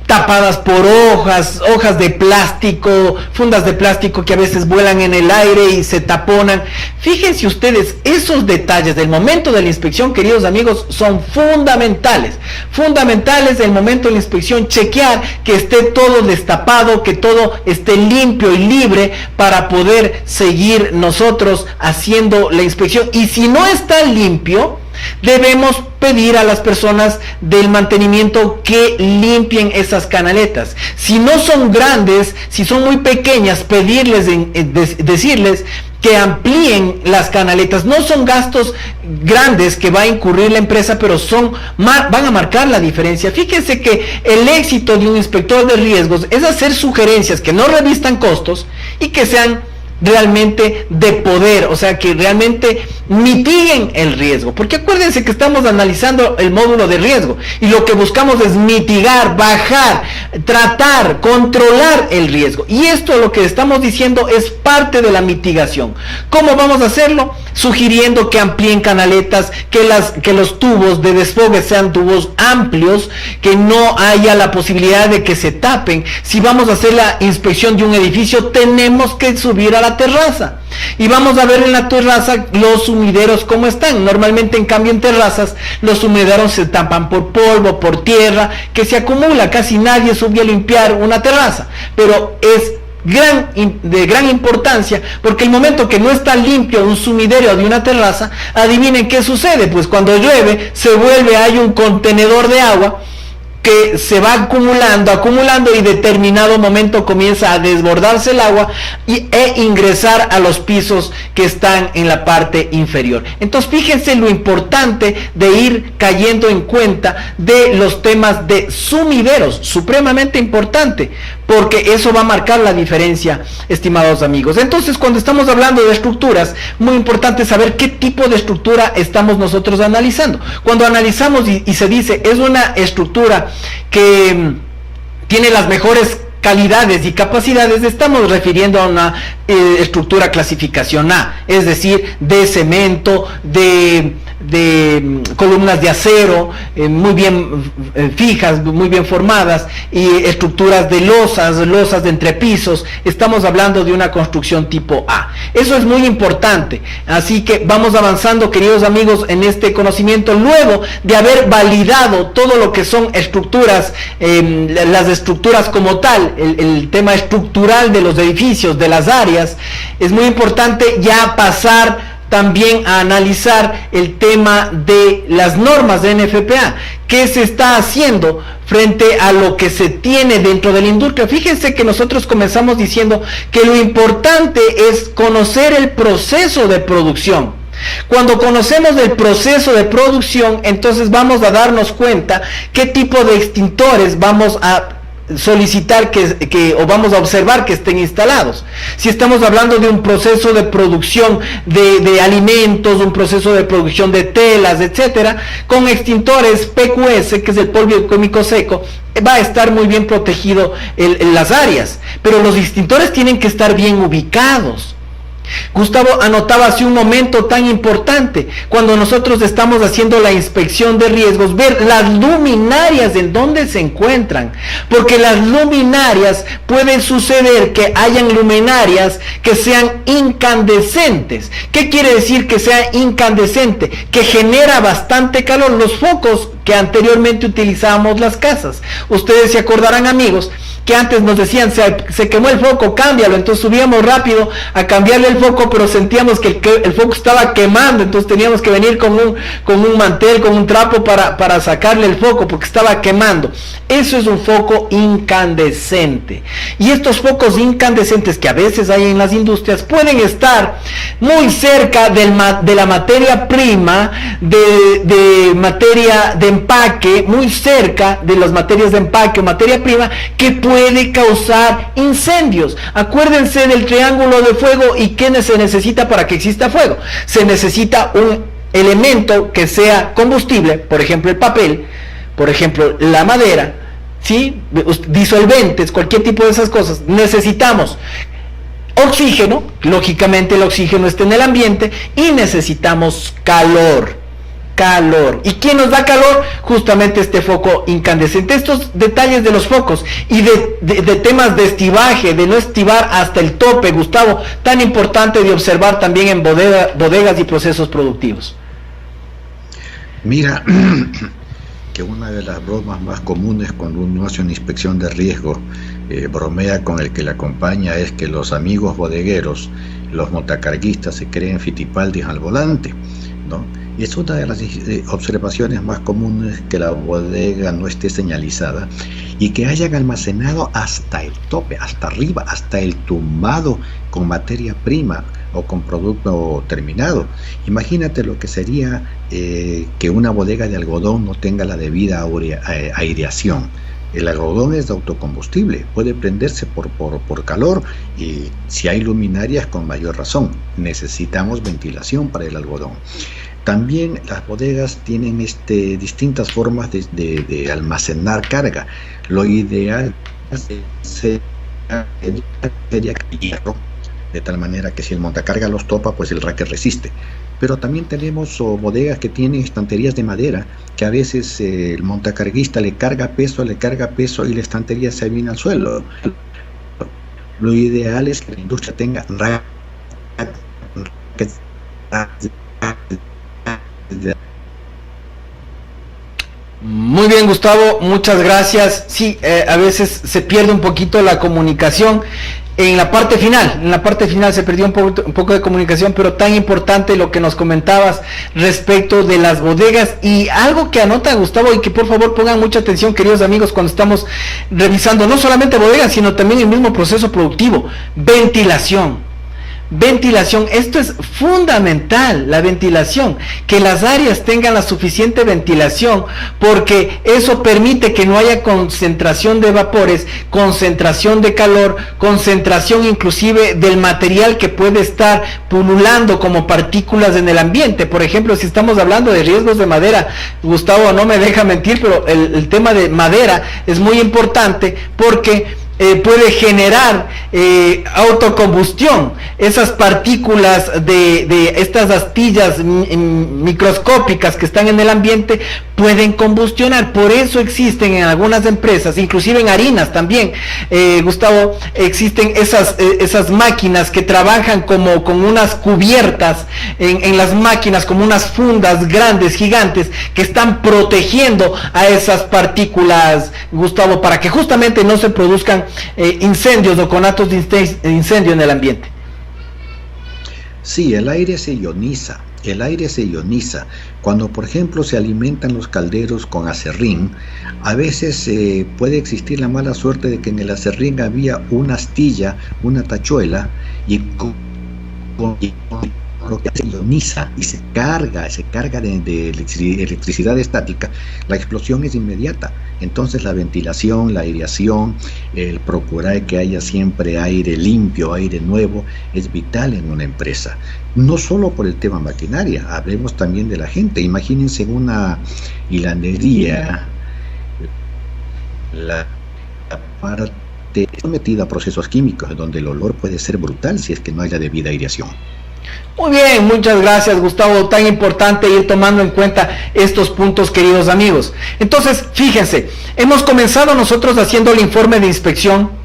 tapadas por hojas de plástico, fundas de plástico que a veces vuelan en el aire y se taponan. Fíjense ustedes, esos detalles del momento de la inspección, queridos amigos, son fundamentales del momento de la inspección, chequear que esté todo destapado, que todo esté limpio y libre para poder seguir nosotros haciendo la inspección. Y si no está limpio, debemos pedir a las personas del mantenimiento que limpien esas canaletas. Si no son grandes, si son muy pequeñas, decirles que amplíen las canaletas. No son gastos grandes que va a incurrir la empresa, pero van a marcar la diferencia. Fíjense que el éxito de un inspector de riesgos es hacer sugerencias que no revistan costos y que sean realmente de poder, o sea, que realmente mitiguen el riesgo, porque acuérdense que estamos analizando el módulo de riesgo y lo que buscamos es mitigar, bajar, tratar, controlar el riesgo, y esto lo que estamos diciendo es parte de la mitigación. ¿Cómo vamos a hacerlo? Sugiriendo que amplíen canaletas, que los tubos de desfogue sean tubos amplios, que no haya la posibilidad de que se tapen. Si vamos a hacer la inspección de un edificio, tenemos que subir a la terraza y vamos a ver en la terraza los sumideros cómo están. Normalmente, en cambio, en terrazas los sumideros se tapan por polvo, por tierra que se acumula. Casi nadie sube a limpiar una terraza, pero es de gran importancia, porque el momento que no está limpio un sumidero de una terraza, adivinen qué sucede. Pues cuando llueve hay un contenedor de agua que se va acumulando y determinado momento comienza a desbordarse el agua e ingresar a los pisos que están en la parte inferior. Entonces fíjense lo importante de ir cayendo en cuenta de los temas de sumideros, supremamente importante, porque eso va a marcar la diferencia, estimados amigos. Entonces, cuando estamos hablando de estructuras, muy importante saber qué tipo de estructura estamos nosotros analizando. Cuando analizamos y se dice es una estructura que tiene las mejores calidades y capacidades, estamos refiriendo a una estructura clasificación A, es decir, de cemento, de columnas de acero, muy bien fijas, muy bien formadas, y estructuras de losas de entrepisos. Estamos hablando de una construcción tipo A. Eso es muy importante. Así que vamos avanzando, queridos amigos, en este conocimiento, luego de haber validado todo lo que son estructuras, las estructuras como tal, el tema estructural de los edificios, de las áreas. Es muy importante ya pasar también a analizar el tema de las normas de NFPA. ¿Qué se está haciendo frente a lo que se tiene dentro de la industria? Fíjense que nosotros comenzamos diciendo que lo importante es conocer el proceso de producción. Cuando conocemos el proceso de producción, entonces vamos a darnos cuenta qué tipo de extintores vamos a solicitar o vamos a observar que estén instalados. Si estamos hablando de un proceso de producción de alimentos, un proceso de producción de telas, etcétera, con extintores PQS, que es el polvo químico seco, va a estar muy bien protegido las áreas, pero los extintores tienen que estar bien ubicados. Gustavo anotaba hace un momento tan importante, cuando nosotros estamos haciendo la inspección de riesgos, ver las luminarias en dónde se encuentran, porque las luminarias, pueden suceder que hayan luminarias que sean incandescentes. ¿Qué quiere decir que sea incandescente? Que genera bastante calor. Los focos que anteriormente utilizábamos las casas, ustedes se acordarán, amigos, que antes nos decían, se quemó el foco, cámbialo. Entonces subíamos rápido a cambiarle el foco, pero sentíamos que el foco estaba quemando, entonces teníamos que venir con un mantel, con un trapo para sacarle el foco, porque estaba quemando. Eso es un foco incandescente. Y estos focos incandescentes que a veces hay en las industrias pueden estar muy cerca de la materia prima, de materia de empaque, muy cerca de las materias de empaque o materia prima, que puede causar incendios. Acuérdense del triángulo de fuego. ¿Y qué se necesita para que exista fuego? Se necesita un elemento que sea combustible, por ejemplo el papel, por ejemplo la madera, ¿sí? Disolventes, cualquier tipo de esas cosas. Necesitamos oxígeno, lógicamente el oxígeno está en el ambiente, y necesitamos calor. ¿Y quién nos da calor? Justamente este foco incandescente. Estos detalles de los focos y de temas de estibaje, de no estibar hasta el tope, Gustavo, tan importante de observar también en bodegas y procesos productivos. Mira, que una de las bromas más comunes cuando uno hace una inspección de riesgo, bromea con el que le acompaña, es que los amigos bodegueros, los montacarguistas, se creen Fitipaldis al volante, ¿no? Y es una de las observaciones más comunes, que la bodega no esté señalizada y que hayan almacenado hasta el tope, hasta arriba, hasta el tumbado con materia prima o con producto terminado. Imagínate lo que sería que una bodega de algodón no tenga la debida aireación. El algodón es de autocombustible, puede prenderse por calor, y si hay luminarias con mayor razón. Necesitamos ventilación para el algodón. También las bodegas tienen distintas formas de almacenar carga. Lo ideal sería hierro, de tal manera que si el montacarga los topa, pues el raque resiste. Pero también tenemos bodegas que tienen estanterías de madera, que a veces el montacarguista le carga peso y la estantería se viene al suelo. Lo ideal es que la industria tenga Muy bien, Gustavo, muchas gracias. Sí, a veces se pierde un poquito la comunicación. En la parte final se perdió un poco de comunicación, pero tan importante lo que nos comentabas respecto de las bodegas. Y algo que anota Gustavo, y que por favor pongan mucha atención, queridos amigos, cuando estamos revisando no solamente bodegas, sino también el mismo proceso productivo: ventilación. Esto es fundamental, la ventilación, que las áreas tengan la suficiente ventilación, porque eso permite que no haya concentración de vapores, concentración de calor, concentración inclusive del material que puede estar pululando como partículas en el ambiente. Por ejemplo, si estamos hablando de riesgos de madera, Gustavo no me deja mentir, pero el tema de madera es muy importante, porque puede generar autocombustión. Esas partículas de estas astillas microscópicas que están en el ambiente pueden combustionar. Por eso existen en algunas empresas, inclusive en harinas también, Gustavo, existen esas máquinas que trabajan como con unas cubiertas en las máquinas, como unas fundas grandes, gigantes, que están protegiendo a esas partículas, Gustavo, para que justamente no se produzcan incendios o conatos de incendio en el ambiente. Sí, el aire se ioniza. Cuando, por ejemplo, se alimentan los calderos con aserrín, a veces puede existir la mala suerte de que en el aserrín había una astilla, una tachuela, y lo que se ioniza y se carga de electricidad estática, la explosión es inmediata. Entonces la ventilación, la aireación, el procurar que haya siempre aire limpio, aire nuevo, es vital en una empresa. No solo por el tema maquinaria, hablemos también de la gente. Imagínense en una hilanería, la parte sometida a procesos químicos, donde el olor puede ser brutal si es que no haya debida aireación. Muy bien, muchas gracias, Gustavo. Tan importante ir tomando en cuenta estos puntos, queridos amigos. Entonces, fíjense, hemos comenzado nosotros haciendo el informe de inspección,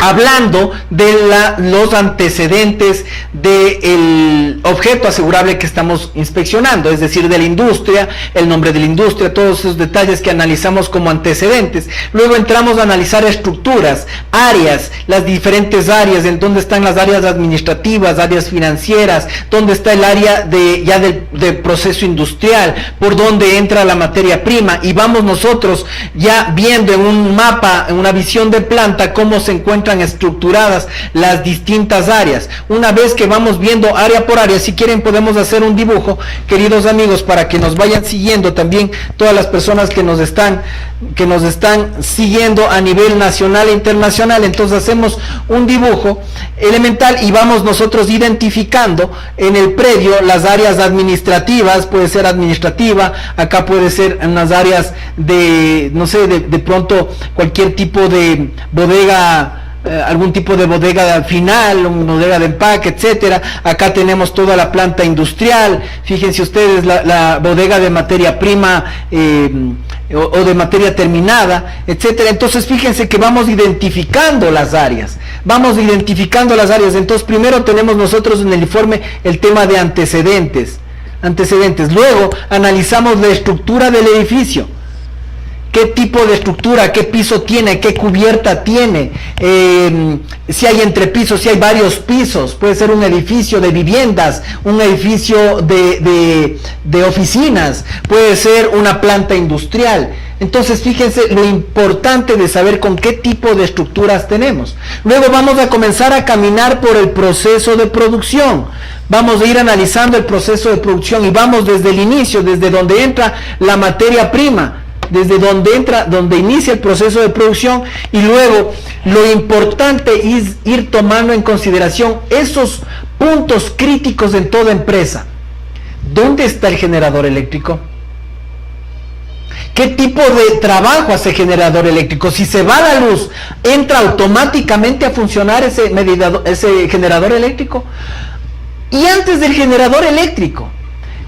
hablando de los antecedentes del objeto asegurable que estamos inspeccionando, es decir, de la industria, el nombre de la industria, todos esos detalles que analizamos como antecedentes. Luego entramos a analizar estructuras, áreas, las diferentes áreas, en dónde están las áreas administrativas, áreas financieras, dónde está el área del proceso industrial, por dónde entra la materia prima, y vamos nosotros ya viendo en un mapa, en una visión de planta, cómo se encuentran estructuradas las distintas áreas. Una vez que vamos viendo área por área, si quieren podemos hacer un dibujo, queridos amigos, para que nos vayan siguiendo también todas las personas que nos están siguiendo a nivel nacional e internacional. Entonces hacemos un dibujo elemental y vamos nosotros identificando en el predio las áreas administrativas. Puede ser administrativa, acá puede ser en las áreas de, no sé, de pronto cualquier tipo de bodega, algún tipo de bodega final, una bodega de empaque, etcétera. Acá tenemos toda la planta industrial. Fíjense ustedes la bodega de materia prima o de materia terminada, etcétera. Entonces fíjense que vamos identificando las áreas. Entonces primero tenemos nosotros en el informe el tema de antecedentes. Luego analizamos la estructura del edificio. ¿Qué tipo de estructura? ¿Qué piso tiene? ¿Qué cubierta tiene? Si hay entrepisos, si hay varios pisos. Puede ser un edificio de viviendas, un edificio de oficinas, puede ser una planta industrial. Entonces fíjense lo importante de saber con qué tipo de estructuras tenemos. Luego vamos a comenzar a caminar por el proceso de producción. Vamos a ir analizando el proceso de producción y vamos desde el inicio, desde donde entra la materia prima. desde donde entra, donde inicia el proceso de producción, y luego lo importante es ir tomando en consideración esos puntos críticos en toda empresa. ¿Dónde está el generador eléctrico? ¿Qué tipo de trabajo hace el generador eléctrico? Si se va la luz, ¿entra automáticamente a funcionar ese generador eléctrico? Y antes del generador eléctrico,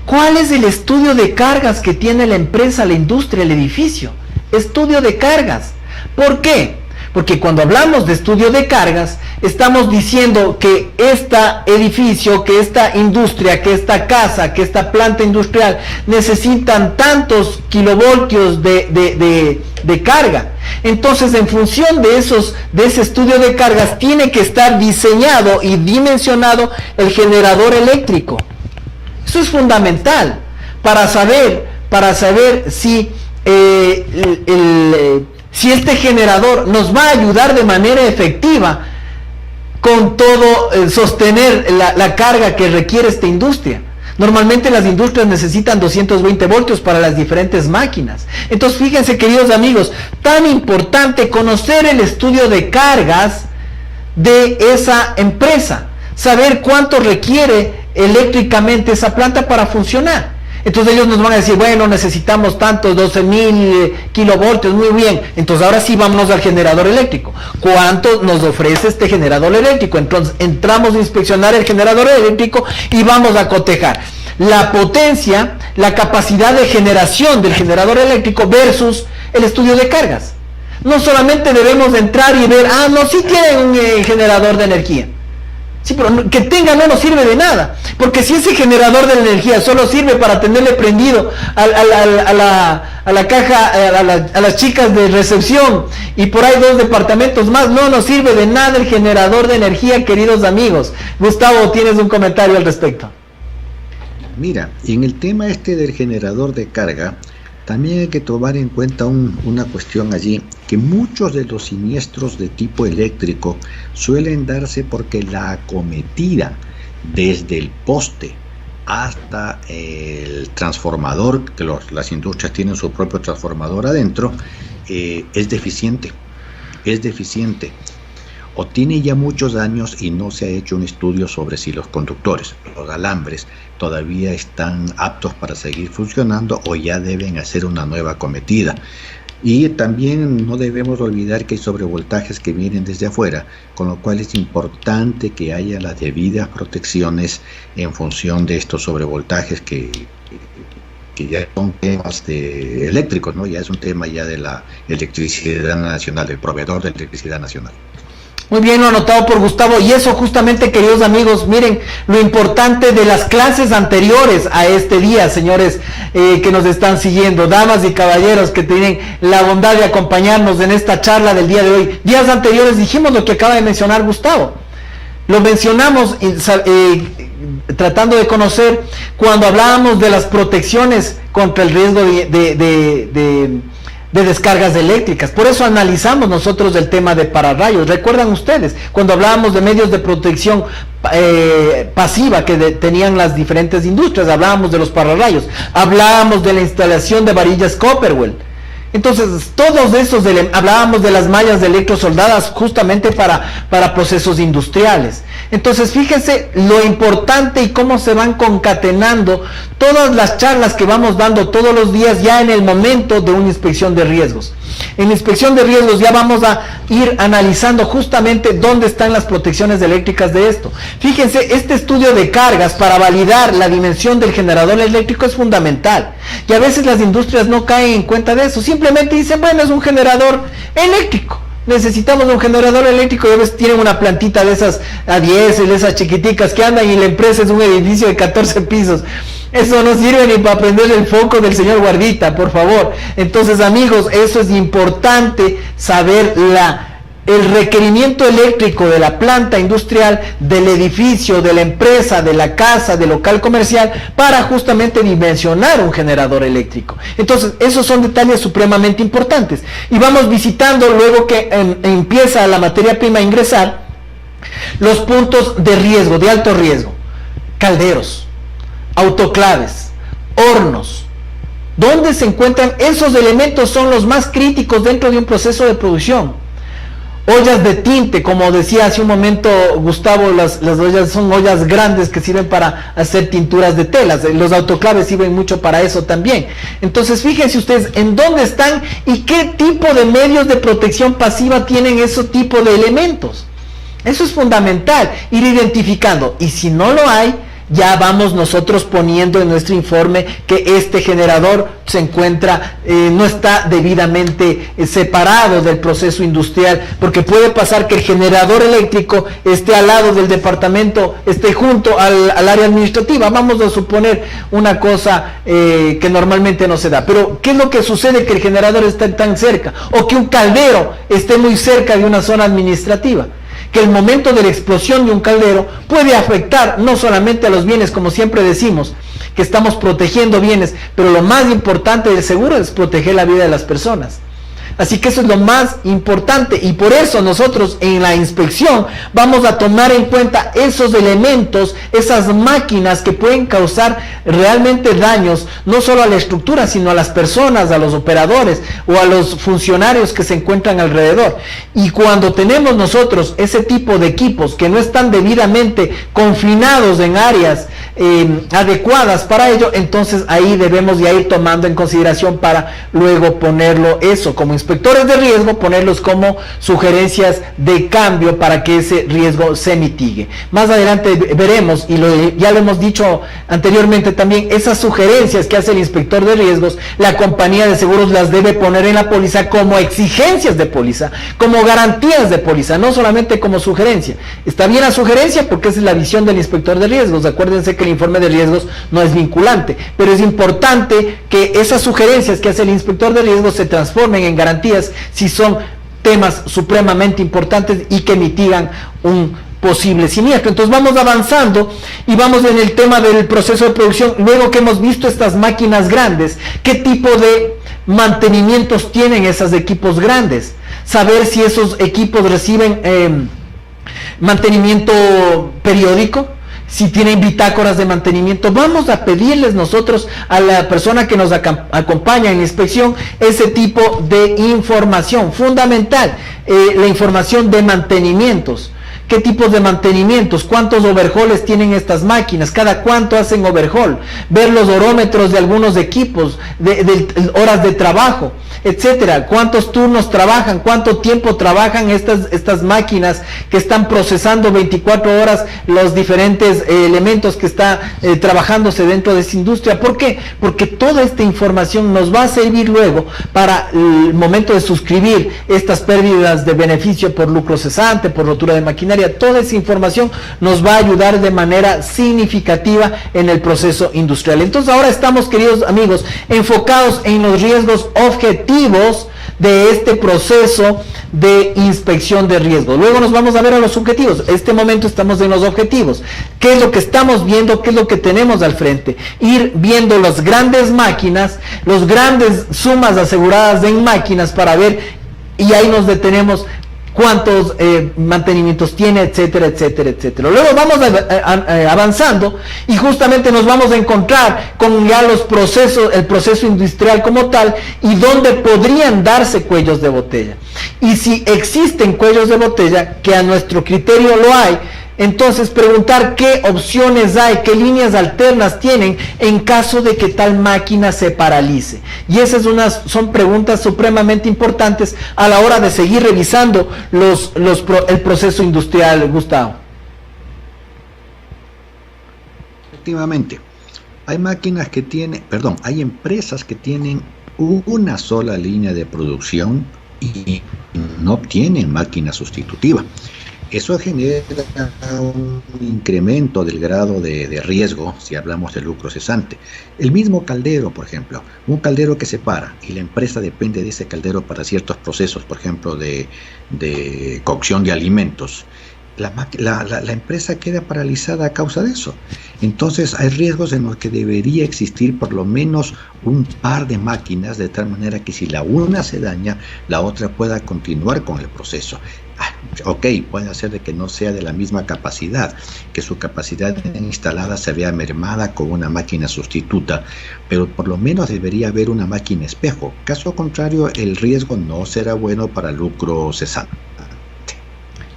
¿cuál es el estudio de cargas que tiene la empresa, la industria, el edificio? Estudio de cargas. ¿Por qué? Porque cuando hablamos de estudio de cargas, estamos diciendo que este edificio, que esta industria, que esta casa, que esta planta industrial necesitan tantos kilovoltios de carga. Entonces, en función de ese estudio de cargas, tiene que estar diseñado y dimensionado el generador eléctrico. Eso es fundamental para saber si si este generador nos va a ayudar de manera efectiva con todo sostener la carga que requiere esta industria. Normalmente las industrias necesitan 220 voltios para las diferentes máquinas. Entonces, fíjense, queridos amigos, tan importante conocer el estudio de cargas de esa empresa, saber cuánto requiere eléctricamente esa planta para funcionar. Entonces ellos nos van a decir, bueno, necesitamos tantos, 12.000 kilovoltios, muy bien. Entonces ahora sí vámonos al generador eléctrico. ¿Cuánto nos ofrece este generador eléctrico? Entonces entramos a inspeccionar el generador eléctrico y vamos a cotejar la potencia, la capacidad de generación del generador eléctrico versus el estudio de cargas. No solamente debemos de entrar y ver, no, sí tienen un generador de energía. Sí, pero que tenga no nos sirve de nada, porque si ese generador de energía solo sirve para tenerle prendido a la caja, a las chicas de recepción, y por ahí 2 departamentos más, no nos sirve de nada el generador de energía, queridos amigos. Gustavo, ¿tienes un comentario al respecto? Mira, en el tema del generador de carga, también hay que tomar en cuenta una cuestión allí, que muchos de los siniestros de tipo eléctrico suelen darse porque la acometida desde el poste hasta el transformador, que las industrias tienen su propio transformador adentro, es deficiente, o tiene ya muchos años y no se ha hecho un estudio sobre si los conductores, los alambres, todavía están aptos para seguir funcionando o ya deben hacer una nueva acometida. Y también no debemos olvidar que hay sobrevoltajes que vienen desde afuera, con lo cual es importante que haya las debidas protecciones en función de estos sobrevoltajes que ya son temas eléctricos, ¿no? Ya es un tema ya de la electricidad nacional, del proveedor de electricidad nacional. Muy bien, lo anotado por Gustavo. Y eso justamente, queridos amigos, miren lo importante de las clases anteriores a este día, señores que nos están siguiendo, damas y caballeros que tienen la bondad de acompañarnos en esta charla del día de hoy. Días anteriores dijimos lo que acaba de mencionar Gustavo. Lo mencionamos tratando de conocer cuando hablábamos de las protecciones contra el riesgo de descargas eléctricas. Por eso analizamos nosotros el tema de pararrayos. ¿Recuerdan ustedes? Cuando hablábamos de medios de protección pasiva que tenían las diferentes industrias, hablábamos de los pararrayos, hablábamos de la instalación de varillas Copperwell. Entonces, todos esos, hablábamos de las mallas de electrosoldadas justamente para procesos industriales. Entonces, fíjense lo importante y cómo se van concatenando todas las charlas que vamos dando todos los días ya en el momento de una inspección de riesgos. En la inspección de riesgos ya vamos a ir analizando justamente dónde están las protecciones eléctricas de esto. Fíjense, este estudio de cargas para validar la dimensión del generador eléctrico es fundamental. Y a veces las industrias no caen en cuenta de eso. Simplemente dicen, bueno, es un generador eléctrico. Necesitamos un generador eléctrico, y a veces tienen una plantita de esas a 10, de esas chiquiticas que andan, y la empresa es un edificio de 14 pisos. Eso no sirve ni para prender el foco del señor guardita, por favor. Entonces, amigos, eso es importante saber el requerimiento eléctrico de la planta industrial, del edificio, de la empresa, de la casa, del local comercial, para justamente dimensionar un generador eléctrico. Entonces, esos son detalles supremamente importantes. Y vamos visitando, luego que empieza la materia prima a ingresar, los puntos de riesgo, de alto riesgo: calderos, autoclaves, hornos, ¿Dónde se encuentran esos elementos? Son los más críticos dentro de un proceso de producción. Ollas de tinte, como decía hace un momento Gustavo, las ollas son ollas grandes que sirven para hacer tinturas de telas. Los autoclaves sirven mucho para eso también. Entonces fíjense ustedes en dónde están y qué tipo de medios de protección pasiva tienen ese tipo de elementos. Eso es fundamental, ir identificando, y si no lo hay, ya vamos nosotros poniendo en nuestro informe que este generador se encuentra, no está debidamente separado del proceso industrial, porque puede pasar que el generador eléctrico esté al lado del departamento, esté junto al área administrativa. Vamos a suponer una cosa que normalmente no se da, pero ¿qué es lo que sucede? Que el generador esté tan cerca, o que un caldero esté muy cerca de una zona administrativa, que el momento de la explosión de un caldero puede afectar no solamente a los bienes, como siempre decimos, que estamos protegiendo bienes, pero lo más importante del seguro es proteger la vida de las personas. Así que eso es lo más importante, y por eso nosotros en la inspección vamos a tomar en cuenta esos elementos, esas máquinas que pueden causar realmente daños, no solo a la estructura, sino a las personas, a los operadores o a los funcionarios que se encuentran alrededor. Y cuando tenemos nosotros ese tipo de equipos que no están debidamente confinados en áreas adecuadas para ello, entonces ahí debemos ya ir tomando en consideración para luego ponerlo eso como inspectores de riesgo, ponerlos como sugerencias de cambio para que ese riesgo se mitigue. Más adelante veremos, y ya lo hemos dicho anteriormente también, esas sugerencias que hace el inspector de riesgos, la compañía de seguros las debe poner en la póliza como exigencias de póliza, como garantías de póliza, no solamente como sugerencia. Está bien la sugerencia porque esa es la visión del inspector de riesgos. Acuérdense que el informe de riesgos no es vinculante, pero es importante que esas sugerencias que hace el inspector de riesgos se transformen en garantías si son temas supremamente importantes y que mitigan un posible siniestro. Entonces vamos avanzando y vamos en el tema del proceso de producción. Luego que hemos visto estas máquinas grandes, ¿qué tipo de mantenimientos tienen esos equipos grandes? Saber si esos equipos reciben mantenimiento periódico, si tienen bitácoras de mantenimiento. Vamos a pedirles nosotros a la persona que nos acompaña en la inspección ese tipo de información fundamental, la información de mantenimientos. ¿Qué tipos de mantenimientos? ¿Cuántos overhauls tienen estas máquinas? ¿Cada cuánto hacen overhaul? Ver los orómetros de algunos equipos, de horas de trabajo, etcétera. ¿Cuántos turnos trabajan? ¿Cuánto tiempo trabajan estas máquinas que están procesando 24 horas los diferentes elementos que está trabajándose dentro de esa industria? ¿Por qué? Porque toda esta información nos va a servir luego para el momento de suscribir estas pérdidas de beneficio por lucro cesante, por rotura de maquinaria. Toda esa información nos va a ayudar de manera significativa en el proceso industrial. Entonces ahora estamos, queridos amigos, enfocados en los riesgos objetivos de este proceso de inspección de riesgo. Luego nos vamos a ver a los subjetivos. Este momento estamos en los objetivos. ¿Qué es lo que estamos viendo? ¿Qué es lo que tenemos al frente? Ir viendo las grandes máquinas, las grandes sumas aseguradas en máquinas para ver, y ahí nos detenemos, cuántos mantenimientos tiene, etcétera, etcétera, etcétera. Luego vamos avanzando y justamente nos vamos a encontrar con ya los procesos, el proceso industrial como tal, y donde podrían darse cuellos de botella. Y si existen cuellos de botella, que a nuestro criterio lo hay, entonces preguntar qué opciones hay, qué líneas alternas tienen en caso de que tal máquina se paralice. Y esas son preguntas supremamente importantes a la hora de seguir revisando el proceso industrial, Gustavo. Efectivamente, hay hay empresas que tienen una sola línea de producción y no tienen máquina sustitutiva. Eso genera un incremento del grado de riesgo si hablamos de lucro cesante. El mismo caldero, por ejemplo, un caldero que se para y la empresa depende de ese caldero para ciertos procesos, por ejemplo, de cocción de alimentos. La empresa queda paralizada a causa de eso. Entonces hay riesgos en los que debería existir por lo menos un par de máquinas, de tal manera que si la una se daña, la otra pueda continuar con el proceso. Ok, puede ser de que no sea de la misma capacidad, que su capacidad instalada se vea mermada con una máquina sustituta, pero por lo menos debería haber una máquina espejo. Caso contrario, el riesgo no será bueno para el lucro cesante.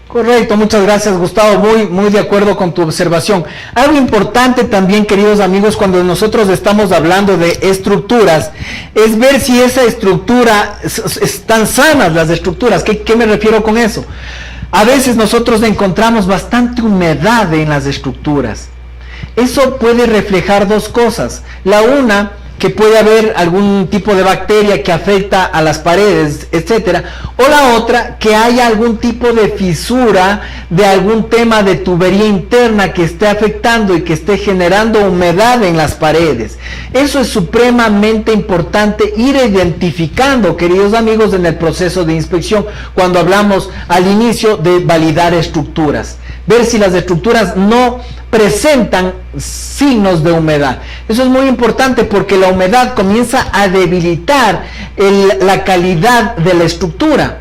Correcto, muchas gracias, Gustavo, muy de acuerdo con tu observación. Algo importante también, queridos amigos, cuando nosotros estamos hablando de estructuras, es ver si esa estructura, están sanas las estructuras. ¿Qué me refiero con eso? A veces nosotros encontramos bastante humedad en las estructuras. Eso puede reflejar dos cosas. La una, que puede haber algún tipo de bacteria que afecta a las paredes, etcétera, o la otra, que haya algún tipo de fisura de algún tema de tubería interna que esté afectando y que esté generando humedad en las paredes. Eso es supremamente importante ir identificando, queridos amigos, en el proceso de inspección, cuando hablamos al inicio de validar estructuras. Ver si las estructuras no presentan signos de humedad. Eso es muy importante porque la humedad comienza a debilitar la calidad de la estructura.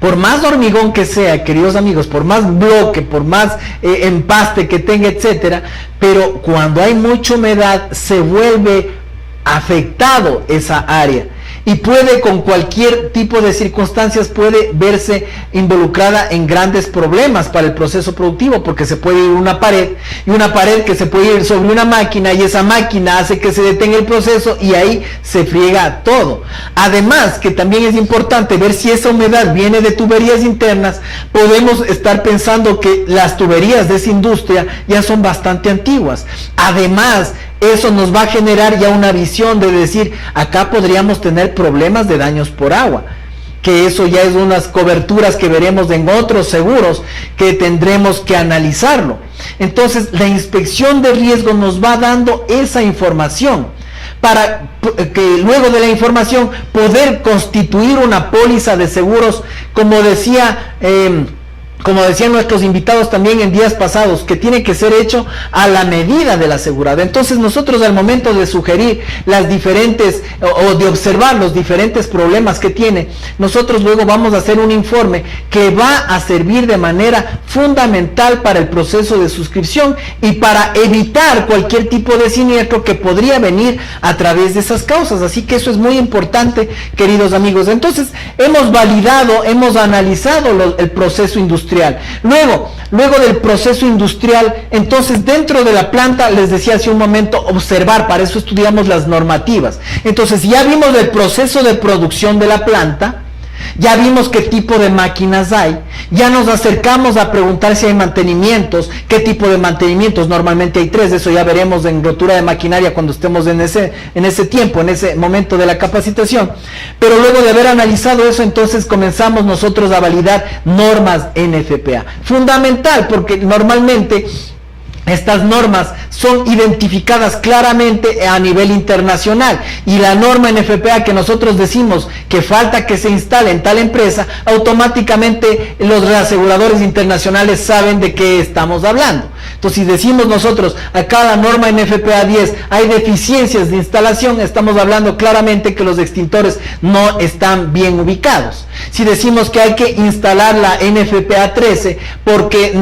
Por más hormigón que sea, queridos amigos, por más bloque, por más empaste que tenga, etcétera, pero cuando hay mucha humedad se vuelve afectado esa área. Y puede, con cualquier tipo de circunstancias, puede verse involucrada en grandes problemas para el proceso productivo, porque se puede ir una pared, y una pared que se puede ir sobre una máquina, y esa máquina hace que se detenga el proceso, y ahí se friega todo. Además, que también es importante ver si esa humedad viene de tuberías internas. Podemos estar pensando que las tuberías de esa industria ya son bastante antiguas. Además, eso nos va a generar ya una visión de decir, acá podríamos tener problemas de daños por agua, que eso ya es unas coberturas que veremos en otros seguros que tendremos que analizarlo. Entonces, la inspección de riesgo nos va dando esa información para que luego de la información poder constituir una póliza de seguros, como decían nuestros invitados también en días pasados, que tiene que ser hecho a la medida del asegurado. Entonces nosotros, al momento de sugerir las diferentes o de observar los diferentes problemas que tiene, nosotros luego vamos a hacer un informe que va a servir de manera fundamental para el proceso de suscripción y para evitar cualquier tipo de siniestro que podría venir a través de esas causas. Así que eso es muy importante, queridos amigos. Entonces hemos validado, hemos analizado el proceso industrial. Luego del proceso industrial, entonces dentro de la planta, les decía hace un momento, observar, para eso estudiamos las normativas. Entonces ya vimos el proceso de producción de la planta, ya vimos qué tipo de máquinas hay, ya nos acercamos a preguntar si hay mantenimientos, qué tipo de mantenimientos. Normalmente hay 3, eso ya veremos en rotura de maquinaria cuando estemos en ese tiempo, en ese momento de la capacitación. Pero luego de haber analizado eso, entonces comenzamos nosotros a validar normas NFPA. Fundamental, porque normalmente estas normas son identificadas claramente a nivel internacional, y la norma NFPA que nosotros decimos que falta que se instale en tal empresa, automáticamente los reaseguradores internacionales saben de qué estamos hablando. Entonces, si decimos nosotros, acá la norma NFPA 10 hay deficiencias de instalación, estamos hablando claramente que los extintores no están bien ubicados. Si decimos que hay que instalar la NFPA 13 porque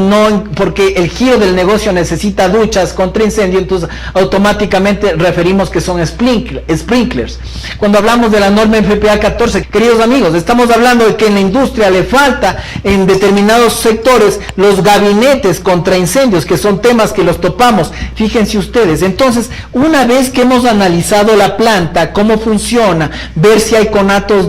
el giro del negocio necesita duchas contra incendio, entonces automáticamente referimos que son sprinklers. Cuando hablamos de la norma NFPA 14, queridos amigos, estamos hablando de que en la industria le falta en determinados sectores los gabinetes contra incendios, que son temas que los topamos. Fíjense ustedes, entonces, una vez que hemos analizado la planta, cómo funciona, ver si hay conatos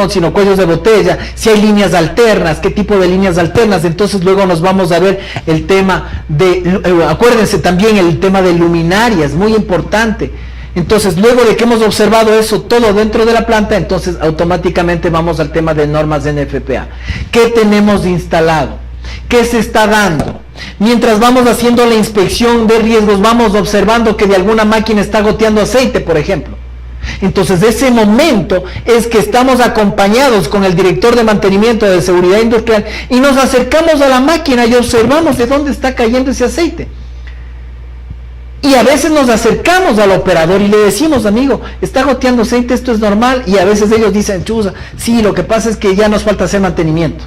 sino cuellos de botella, si hay líneas alternas, qué tipo de líneas alternas. Entonces luego nos vamos a ver el tema acuérdense también el tema de luminarias, muy importante. Entonces, luego de que hemos observado eso todo dentro de la planta, entonces automáticamente vamos al tema de normas de NFPA. ¿Qué tenemos instalado? ¿Qué se está dando? Mientras vamos haciendo la inspección de riesgos, vamos observando que de alguna máquina está goteando aceite, por ejemplo. Entonces, ese momento es que estamos acompañados con el director de mantenimiento de seguridad industrial y nos acercamos a la máquina y observamos de dónde está cayendo ese aceite. Y a veces nos acercamos al operador y le decimos, amigo, está goteando aceite, esto es normal, y a veces ellos dicen, chuza, sí, lo que pasa es que ya nos falta hacer mantenimiento.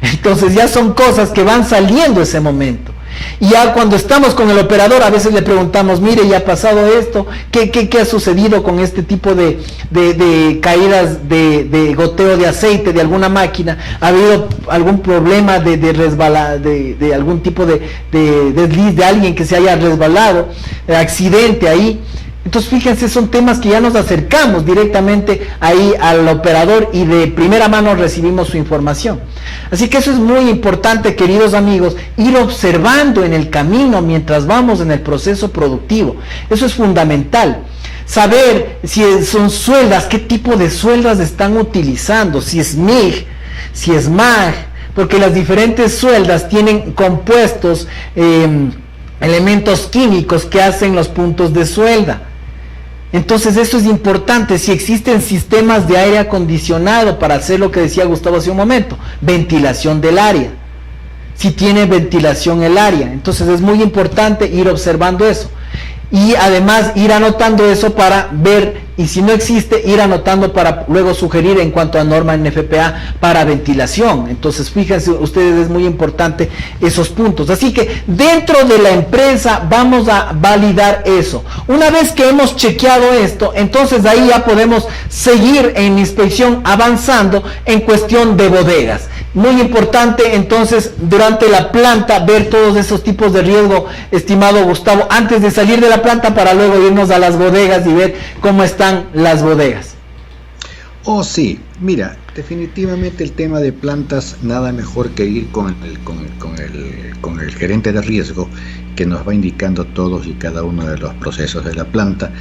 Entonces ya son cosas que van saliendo ese momento. Y ya cuando estamos con el operador, a veces le preguntamos, mire, ya ha pasado esto, ¿qué ha sucedido con este tipo de caídas de goteo de aceite de alguna máquina? ¿Ha habido algún problema de algún tipo de desliz de alguien que se haya resbalado, accidente ahí? Entonces fíjense, son temas que ya nos acercamos directamente ahí al operador y de primera mano recibimos su información. Así que eso es muy importante, queridos amigos, ir observando en el camino mientras vamos en el proceso productivo. Eso es fundamental. Saber si son sueldas, qué tipo de sueldas están utilizando, si es MIG, si es MAG, porque las diferentes sueldas tienen compuestos, elementos químicos que hacen los puntos de suelda. Entonces eso es importante. Si existen sistemas de aire acondicionado para hacer lo que decía Gustavo hace un momento, ventilación del área, si tiene ventilación el área, entonces es muy importante ir observando eso y además ir anotando eso para ver, y si no existe, ir anotando para luego sugerir en cuanto a norma NFPA para ventilación. Entonces fíjense ustedes, es muy importante esos puntos. Así que dentro de la empresa vamos a validar eso. Una vez que hemos chequeado esto, entonces ahí ya podemos seguir en inspección avanzando en cuestión de bodegas. Muy importante entonces durante la planta ver todos esos tipos de riesgo, estimado Gustavo, antes de salir de la planta para luego irnos a las bodegas y ver cómo están las bodegas. Oh, sí, mira, definitivamente el tema de plantas, nada mejor que ir con el gerente de riesgo que nos va indicando todos y cada uno de los procesos de la planta.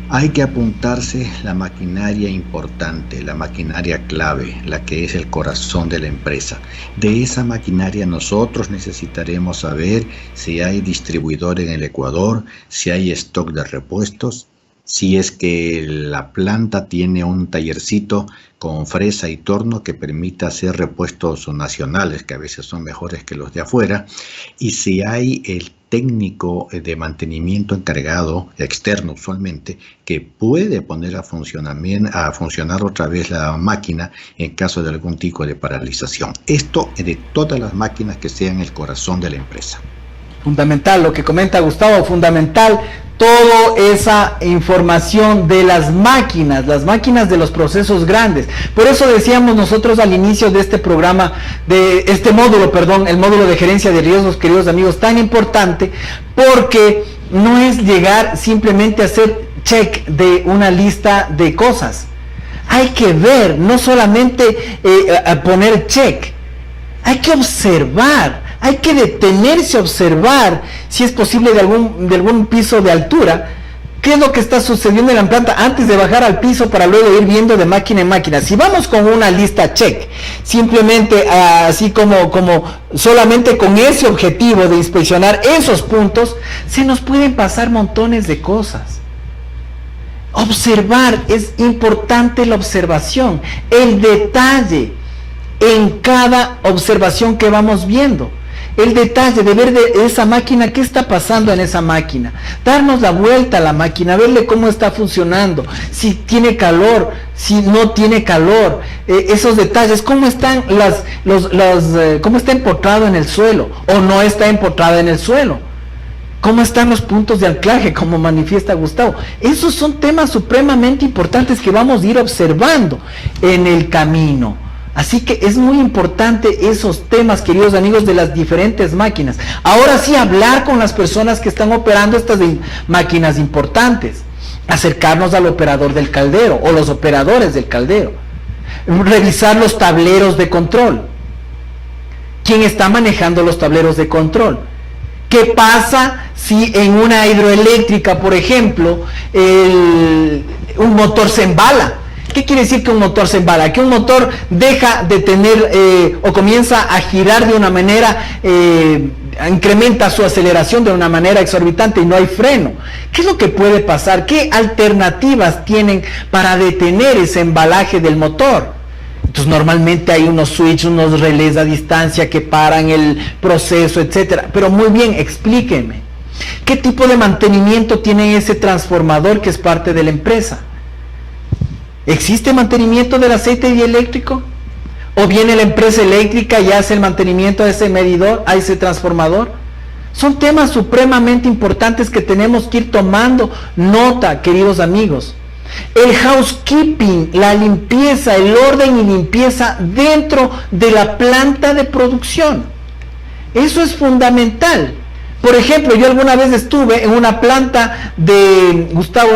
Hay que apuntarse la maquinaria importante, la maquinaria clave, la que es el corazón de la empresa. De esa maquinaria nosotros necesitaremos saber si hay distribuidor en el Ecuador, si hay stock de repuestos, si es que la planta tiene un tallercito con fresa y torno que permita hacer repuestos nacionales, que a veces son mejores que los de afuera, y si hay el técnico de mantenimiento encargado, externo usualmente, que puede poner a funcionar otra vez la máquina en caso de algún tipo de paralización. Esto de todas las máquinas que sean el corazón de la empresa. Fundamental, lo que comenta Gustavo, fundamental, toda esa información de las máquinas de los procesos grandes. Por eso decíamos nosotros al inicio de este programa, de este módulo, el módulo de gerencia de riesgos, queridos amigos, tan importante, porque no es llegar simplemente a hacer check de una lista de cosas. Hay que ver, no solamente a poner check, hay que observar. Hay que detenerse a observar, si es posible de algún piso de altura, qué es lo que está sucediendo en la planta antes de bajar al piso para luego ir viendo de máquina en máquina. Si vamos con una lista check, simplemente así como solamente con ese objetivo de inspeccionar esos puntos, se nos pueden pasar montones de cosas. Observar, es importante la observación, el detalle en cada observación que vamos viendo. El detalle de ver de esa máquina, qué está pasando en esa máquina, darnos la vuelta a la máquina, verle cómo está funcionando, si tiene calor, si no tiene calor, esos detalles, cómo están cómo está empotrado en el suelo o no está empotrado en el suelo, cómo están los puntos de anclaje, como manifiesta Gustavo. Esos son temas supremamente importantes que vamos a ir observando en el camino. Así que es muy importante esos temas, queridos amigos, de las diferentes máquinas. Ahora sí, hablar con las personas que están operando estas máquinas importantes. Acercarnos al operador del caldero o los operadores del caldero. Revisar los tableros de control. ¿Quién está manejando los tableros de control? ¿Qué pasa si en una hidroeléctrica, por ejemplo, un motor se embala? ¿Qué quiere decir que un motor se embala? Que un motor deja de tener o comienza a girar de una manera, incrementa su aceleración de una manera exorbitante y no hay freno. ¿Qué es lo que puede pasar? ¿Qué alternativas tienen para detener ese embalaje del motor? Entonces normalmente hay unos switches, unos relés a distancia que paran el proceso, etcétera. Pero muy bien, explíquenme. ¿Qué tipo de mantenimiento tiene ese transformador que es parte de la empresa? ¿Existe mantenimiento del aceite dieléctrico? ¿O viene la empresa eléctrica y hace el mantenimiento a ese medidor, a ese transformador? Son temas supremamente importantes que tenemos que ir tomando nota, queridos amigos. El housekeeping, la limpieza, el orden y limpieza dentro de la planta de producción. Eso es fundamental. Por ejemplo, yo alguna vez estuve en una planta de, Gustavo,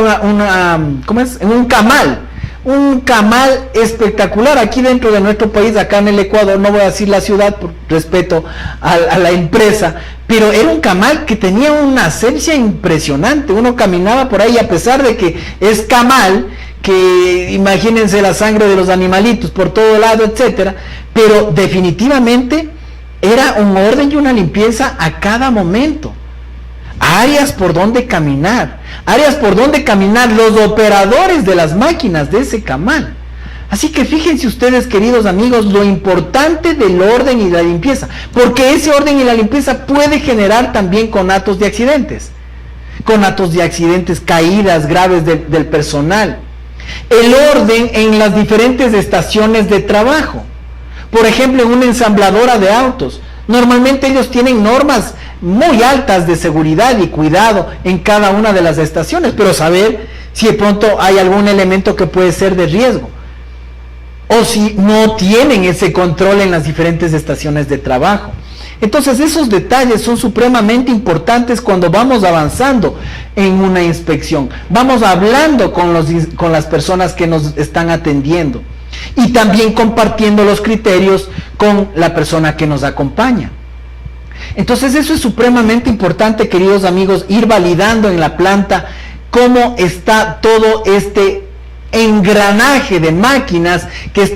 ¿cómo es? En un camal espectacular aquí dentro de nuestro país, acá en el Ecuador. No voy a decir la ciudad por respeto a la empresa, pero era un camal que tenía una asepsia impresionante. Uno caminaba por ahí, a pesar de que es camal, que imagínense la sangre de los animalitos por todo lado, etcétera, pero definitivamente era un orden y una limpieza a cada momento. Áreas por donde caminar, los operadores de las máquinas de ese camal. Así que fíjense ustedes, queridos amigos, lo importante del orden y la limpieza, porque ese orden y la limpieza puede generar también conatos de accidentes, caídas graves del personal. El orden en las diferentes estaciones de trabajo. Por ejemplo, en una ensambladora de autos, normalmente ellos tienen normas muy altas de seguridad y cuidado en cada una de las estaciones, pero saber si de pronto hay algún elemento que puede ser de riesgo, o si no tienen ese control en las diferentes estaciones de trabajo. Entonces esos detalles son supremamente importantes cuando vamos avanzando en una inspección, vamos hablando con las personas que nos están atendiendo y también compartiendo los criterios con la persona que nos acompaña. Entonces eso es supremamente importante, queridos amigos, ir validando en la planta cómo está todo este engranaje de máquinas que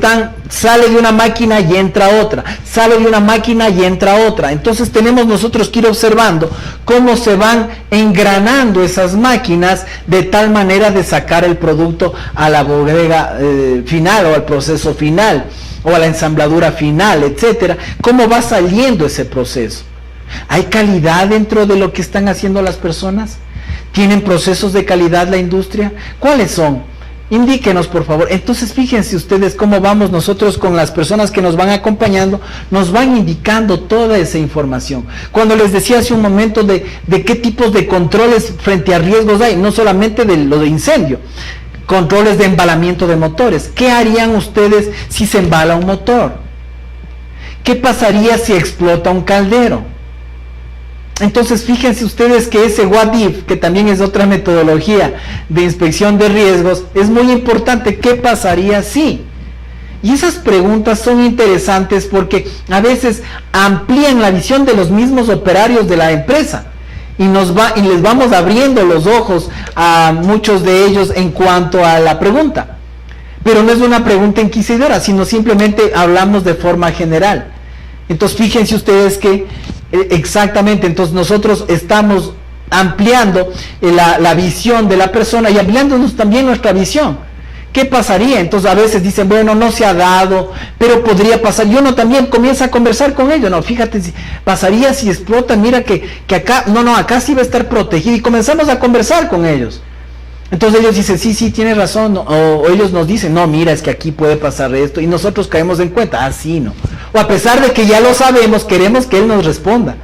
sale de una máquina y entra otra, sale de una máquina y entra otra. Entonces tenemos nosotros que ir observando cómo se van engranando esas máquinas de tal manera de sacar el producto a la bodega final, o al proceso final, o a la ensambladura final, etcétera. Cómo va saliendo ese proceso. ¿Hay calidad dentro de lo que están haciendo las personas? ¿Tienen procesos de calidad la industria? ¿Cuáles son? Indíquenos, por favor. Entonces fíjense ustedes cómo vamos nosotros con las personas que nos van acompañando, nos van indicando toda esa información. Cuando les decía hace un momento de qué tipos de controles frente a riesgos hay, no solamente de lo de incendio, controles de embalamiento de motores. ¿Qué harían ustedes si se embala un motor? ¿Qué pasaría si explota un caldero? Entonces fíjense ustedes que ese what if, que también es otra metodología de inspección de riesgos, es muy importante. ¿Qué pasaría si? Y esas preguntas son interesantes porque a veces amplían la visión de los mismos operarios de la empresa y les vamos abriendo los ojos a muchos de ellos en cuanto a la pregunta. Pero no es una pregunta inquisidora, sino simplemente hablamos de forma general. Entonces fíjense ustedes que exactamente, entonces nosotros estamos ampliando la visión de la persona y ampliándonos también nuestra visión. ¿Qué pasaría? Entonces a veces dicen, bueno, no se ha dado, pero podría pasar. Y uno también comienza a conversar con ellos. No, fíjate, pasaría si explota, mira que acá, acá sí va a estar protegido. Y comenzamos a conversar con ellos. Entonces ellos dicen, sí, tienes razón, o ellos nos dicen, no, mira, es que aquí puede pasar esto, y nosotros caemos en cuenta, sí, no. O a pesar de que ya lo sabemos, queremos que él nos responda,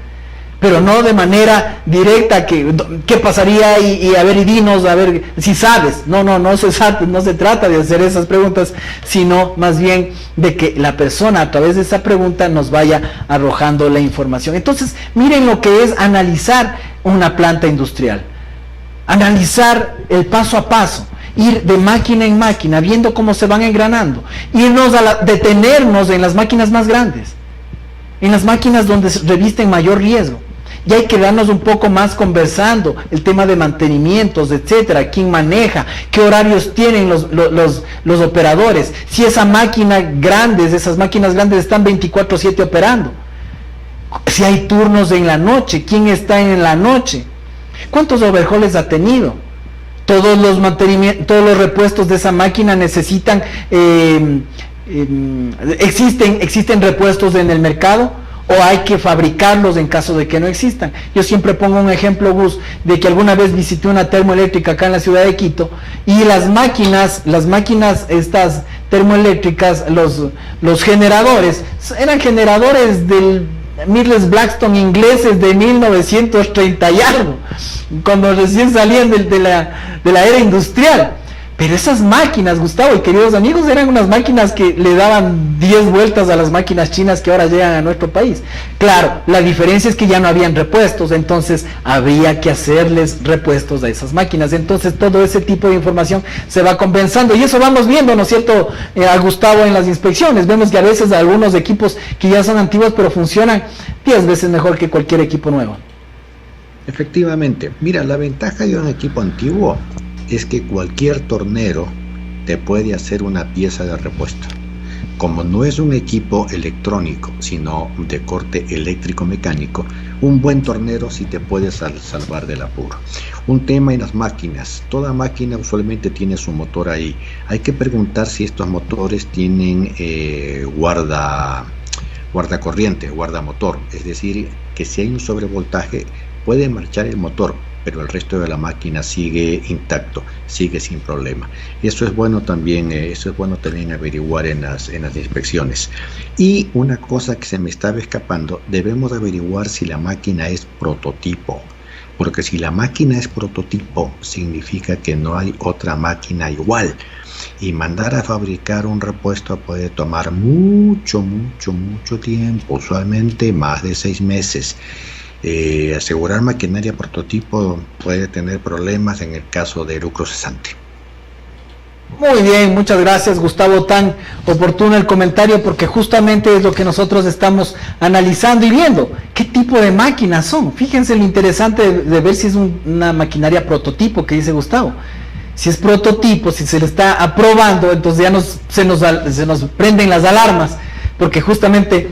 pero no de manera directa, ¿qué pasaría? Y a ver, y dinos, a ver, si sabes. No se trata de hacer esas preguntas, sino más bien de que la persona a través de esa pregunta nos vaya arrojando la información. Entonces, miren lo que es analizar una planta industrial. Analizar el paso a paso, ir de máquina en máquina, viendo cómo se van engranando, detenernos en las máquinas más grandes, en las máquinas donde revisten mayor riesgo, y hay que darnos un poco más conversando el tema de mantenimientos, etcétera, quién maneja, qué horarios tienen los operadores, si esa máquina grande, esas máquinas grandes están 24/7 operando, si hay turnos en la noche, quién está en la noche, ¿cuántos overhauls ha tenido? Todos los repuestos de esa máquina necesitan, existen repuestos en el mercado, o hay que fabricarlos en caso de que no existan. Yo siempre pongo un ejemplo, Gus, de que alguna vez visité una termoeléctrica acá en la ciudad de Quito, y las máquinas estas termoeléctricas, los generadores, eran generadores del Miles Blackstone ingleses de 1930 y algo, cuando recién salían de la era industrial. Pero esas máquinas, Gustavo y queridos amigos, eran unas máquinas que le daban 10 vueltas a las máquinas chinas que ahora llegan a nuestro país. Claro, la diferencia es que ya no habían repuestos, entonces había que hacerles repuestos a esas máquinas. Entonces todo ese tipo de información se va compensando, y eso vamos viendo, ¿no es cierto, a Gustavo, en las inspecciones? Vemos que a veces algunos equipos que ya son antiguos pero funcionan 10 veces mejor que cualquier equipo nuevo. Efectivamente, mira, la ventaja de un equipo antiguo es que cualquier tornero te puede hacer una pieza de repuesto. Como no es un equipo electrónico, sino de corte eléctrico-mecánico, un buen tornero sí te puede salvar del apuro. Un tema en las máquinas: toda máquina usualmente tiene su motor ahí. Hay que preguntar si estos motores tienen guardacorriente, guardamotor, es decir, que si hay un sobrevoltaje puede marchar el motor, pero el resto de la máquina sigue intacto, sigue sin problema. Eso es bueno también averiguar en las inspecciones. Y una cosa que se me estaba escapando: debemos averiguar si la máquina es prototipo, porque si la máquina es prototipo significa que no hay otra máquina igual, y mandar a fabricar un repuesto puede tomar mucho tiempo, usualmente más de 6 meses. Asegurar maquinaria prototipo puede tener problemas en el caso de lucro cesante. Muy bien, muchas gracias, Gustavo, tan oportuno el comentario, porque justamente es lo que nosotros estamos analizando y viendo. ¿Qué tipo de máquinas son? Fíjense lo interesante de ver si es una maquinaria prototipo que dice Gustavo. Si es prototipo, si se le está aprobando, entonces ya se nos prenden las alarmas, porque justamente,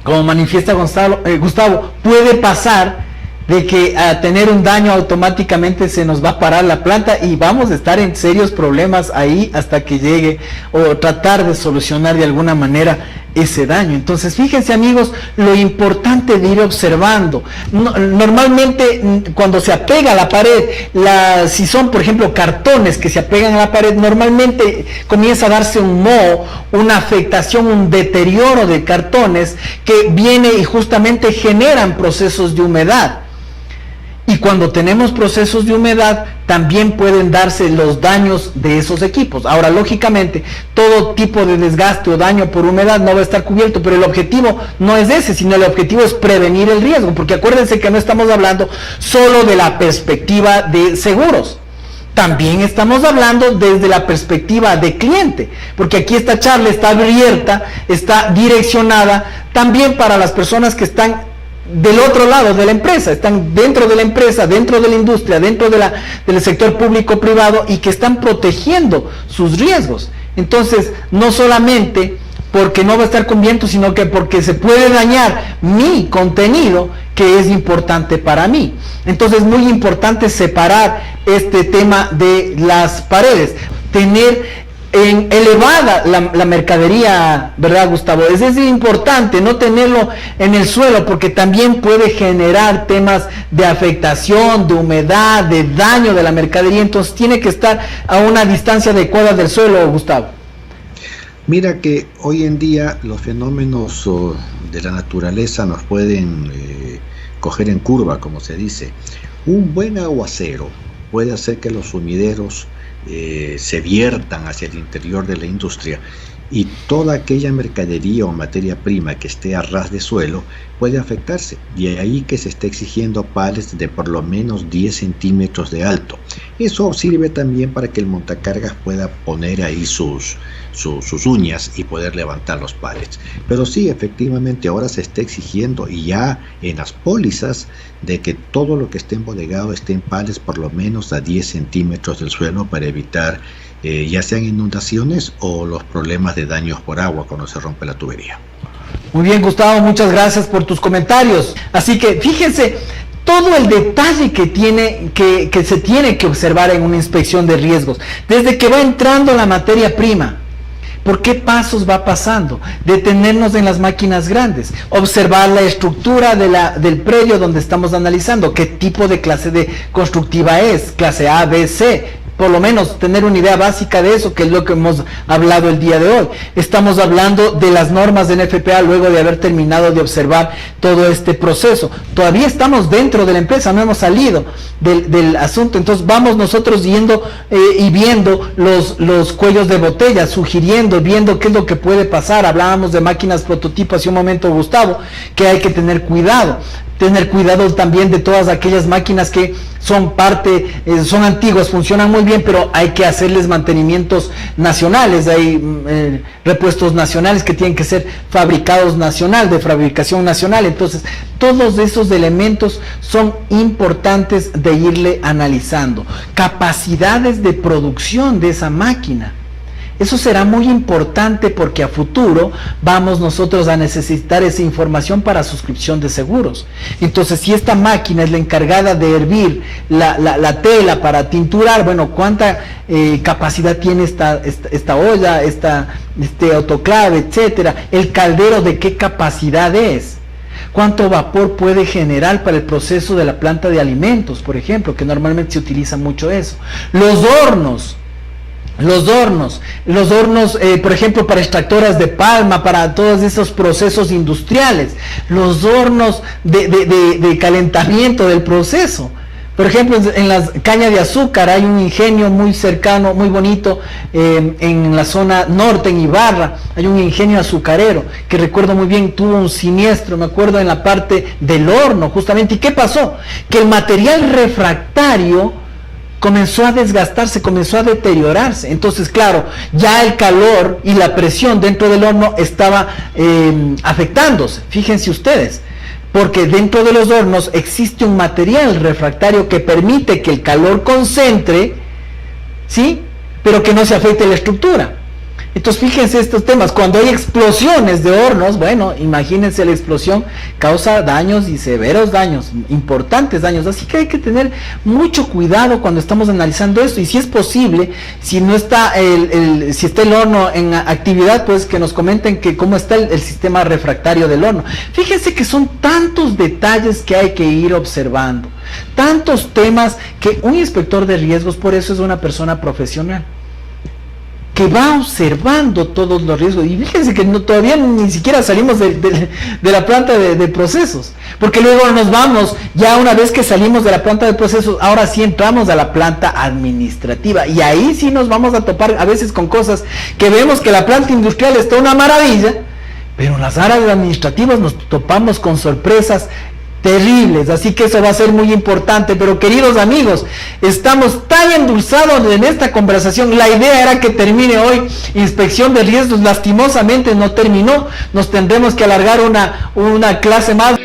como manifiesta Gustavo, puede pasar de que a tener un daño automáticamente se nos va a parar la planta y vamos a estar en serios problemas ahí hasta que llegue, o tratar de solucionar de alguna manera ese daño. Entonces, fíjense, amigos, lo importante de ir observando. Normalmente cuando se apega a la pared, si son por ejemplo cartones que se apegan a la pared, normalmente comienza a darse un moho, una afectación, un deterioro de cartones que viene y justamente generan procesos de humedad. Y cuando tenemos procesos de humedad, también pueden darse los daños de esos equipos. Ahora, lógicamente, todo tipo de desgaste o daño por humedad no va a estar cubierto, pero el objetivo no es ese, sino el objetivo es prevenir el riesgo, porque acuérdense que no estamos hablando solo de la perspectiva de seguros. También estamos hablando desde la perspectiva de cliente, porque aquí esta charla está abierta, está direccionada también para las personas que están del otro lado de la empresa, están dentro de la empresa, dentro de la industria, dentro del sector público-privado, y que están protegiendo sus riesgos. Entonces, no solamente porque no va a estar con viento, sino que porque se puede dañar mi contenido, que es importante para mí. Entonces, es muy importante separar este tema de las paredes, tener elevada la mercadería, ¿verdad, Gustavo? Es importante no tenerlo en el suelo, porque también puede generar temas de afectación, de humedad, de daño de la mercadería. Entonces tiene que estar a una distancia adecuada del suelo, Gustavo. Mira que hoy en día los fenómenos de la naturaleza nos pueden coger en curva, como se dice. Un buen aguacero puede hacer que los sumideros se viertan hacia el interior de la industria, y toda aquella mercadería o materia prima que esté a ras de suelo puede afectarse. De ahí que se esté exigiendo palets de por lo menos 10 centímetros de alto. Eso sirve también para que el montacargas pueda poner ahí sus uñas y poder levantar los palets. Pero sí, efectivamente ahora se está exigiendo, y ya en las pólizas, de que todo lo que esté embodegado esté en palets por lo menos a 10 centímetros del suelo, para evitar ya sean inundaciones o los problemas de daños por agua cuando se rompe la tubería. Muy bien, Gustavo, muchas gracias por tus comentarios. Así que fíjense todo el detalle que se tiene que observar en una inspección de riesgos, desde que va entrando la materia prima. ¿Por qué pasos va pasando? Detenernos en las máquinas grandes, observar la estructura del predio donde estamos analizando, qué tipo de clase de constructiva es, clase A, B, C, por lo menos tener una idea básica de eso, que es lo que hemos hablado el día de hoy. Estamos hablando de las normas de NFPA luego de haber terminado de observar todo este proceso. Todavía estamos dentro de la empresa, no hemos salido del asunto, entonces vamos nosotros yendo y viendo los cuellos de botella, sugiriendo, viendo qué es lo que puede pasar. Hablábamos de máquinas prototipo hace un momento, Gustavo, que hay que tener cuidado también de todas aquellas máquinas que son son antiguas, funcionan muy bien, pero hay que hacerles mantenimientos nacionales, hay repuestos nacionales que tienen que ser fabricados nacional, de fabricación nacional. Entonces, todos esos elementos son importantes de irle analizando. Capacidades de producción de esa máquina. Eso será muy importante porque a futuro vamos nosotros a necesitar esa información para suscripción de seguros. Entonces, si esta máquina es la encargada de hervir la tela para tinturar, bueno, ¿cuánta capacidad tiene esta olla, este autoclave, etcétera? El caldero, ¿de qué capacidad es? ¿Cuánto vapor puede generar para el proceso de la planta de alimentos, por ejemplo, que normalmente se utiliza mucho eso? Los hornos, por ejemplo, para extractoras de palma, para todos esos procesos industriales, los hornos de calentamiento del proceso. Por ejemplo, en la caña de azúcar hay un ingenio muy cercano, muy bonito, en la zona norte, en Ibarra, hay un ingenio azucarero, que recuerdo muy bien, tuvo un siniestro, me acuerdo, en la parte del horno, justamente. ¿Y qué pasó? Que el material refractario comenzó a desgastarse, comenzó a deteriorarse. Entonces, claro, ya el calor y la presión dentro del horno estaba afectándose. Fíjense ustedes, porque dentro de los hornos existe un material refractario que permite que el calor concentre, ¿sí?, pero que no se afecte la estructura. Entonces, fíjense estos temas. Cuando hay explosiones de hornos, bueno, imagínense, la explosión causa daños y severos daños, importantes daños. Así que hay que tener mucho cuidado cuando estamos analizando esto. Y si es posible, si no está si está el horno en actividad, pues que nos comenten que cómo está el sistema refractario del horno. Fíjense que son tantos detalles que hay que ir observando, tantos temas, que un inspector de riesgos, por eso es una persona profesional, que va observando todos los riesgos. Y fíjense que todavía ni siquiera salimos de la planta de procesos, porque luego nos vamos, ya una vez que salimos de la planta de procesos, ahora sí entramos a la planta administrativa, y ahí sí nos vamos a topar a veces con cosas que vemos que la planta industrial está una maravilla, pero en las áreas administrativas nos topamos con sorpresas terribles. Así que eso va a ser muy importante. Pero, queridos amigos, estamos tan endulzados en esta conversación. La idea era que termine hoy inspección de riesgos, lastimosamente no terminó. Nos tendremos que alargar una clase más.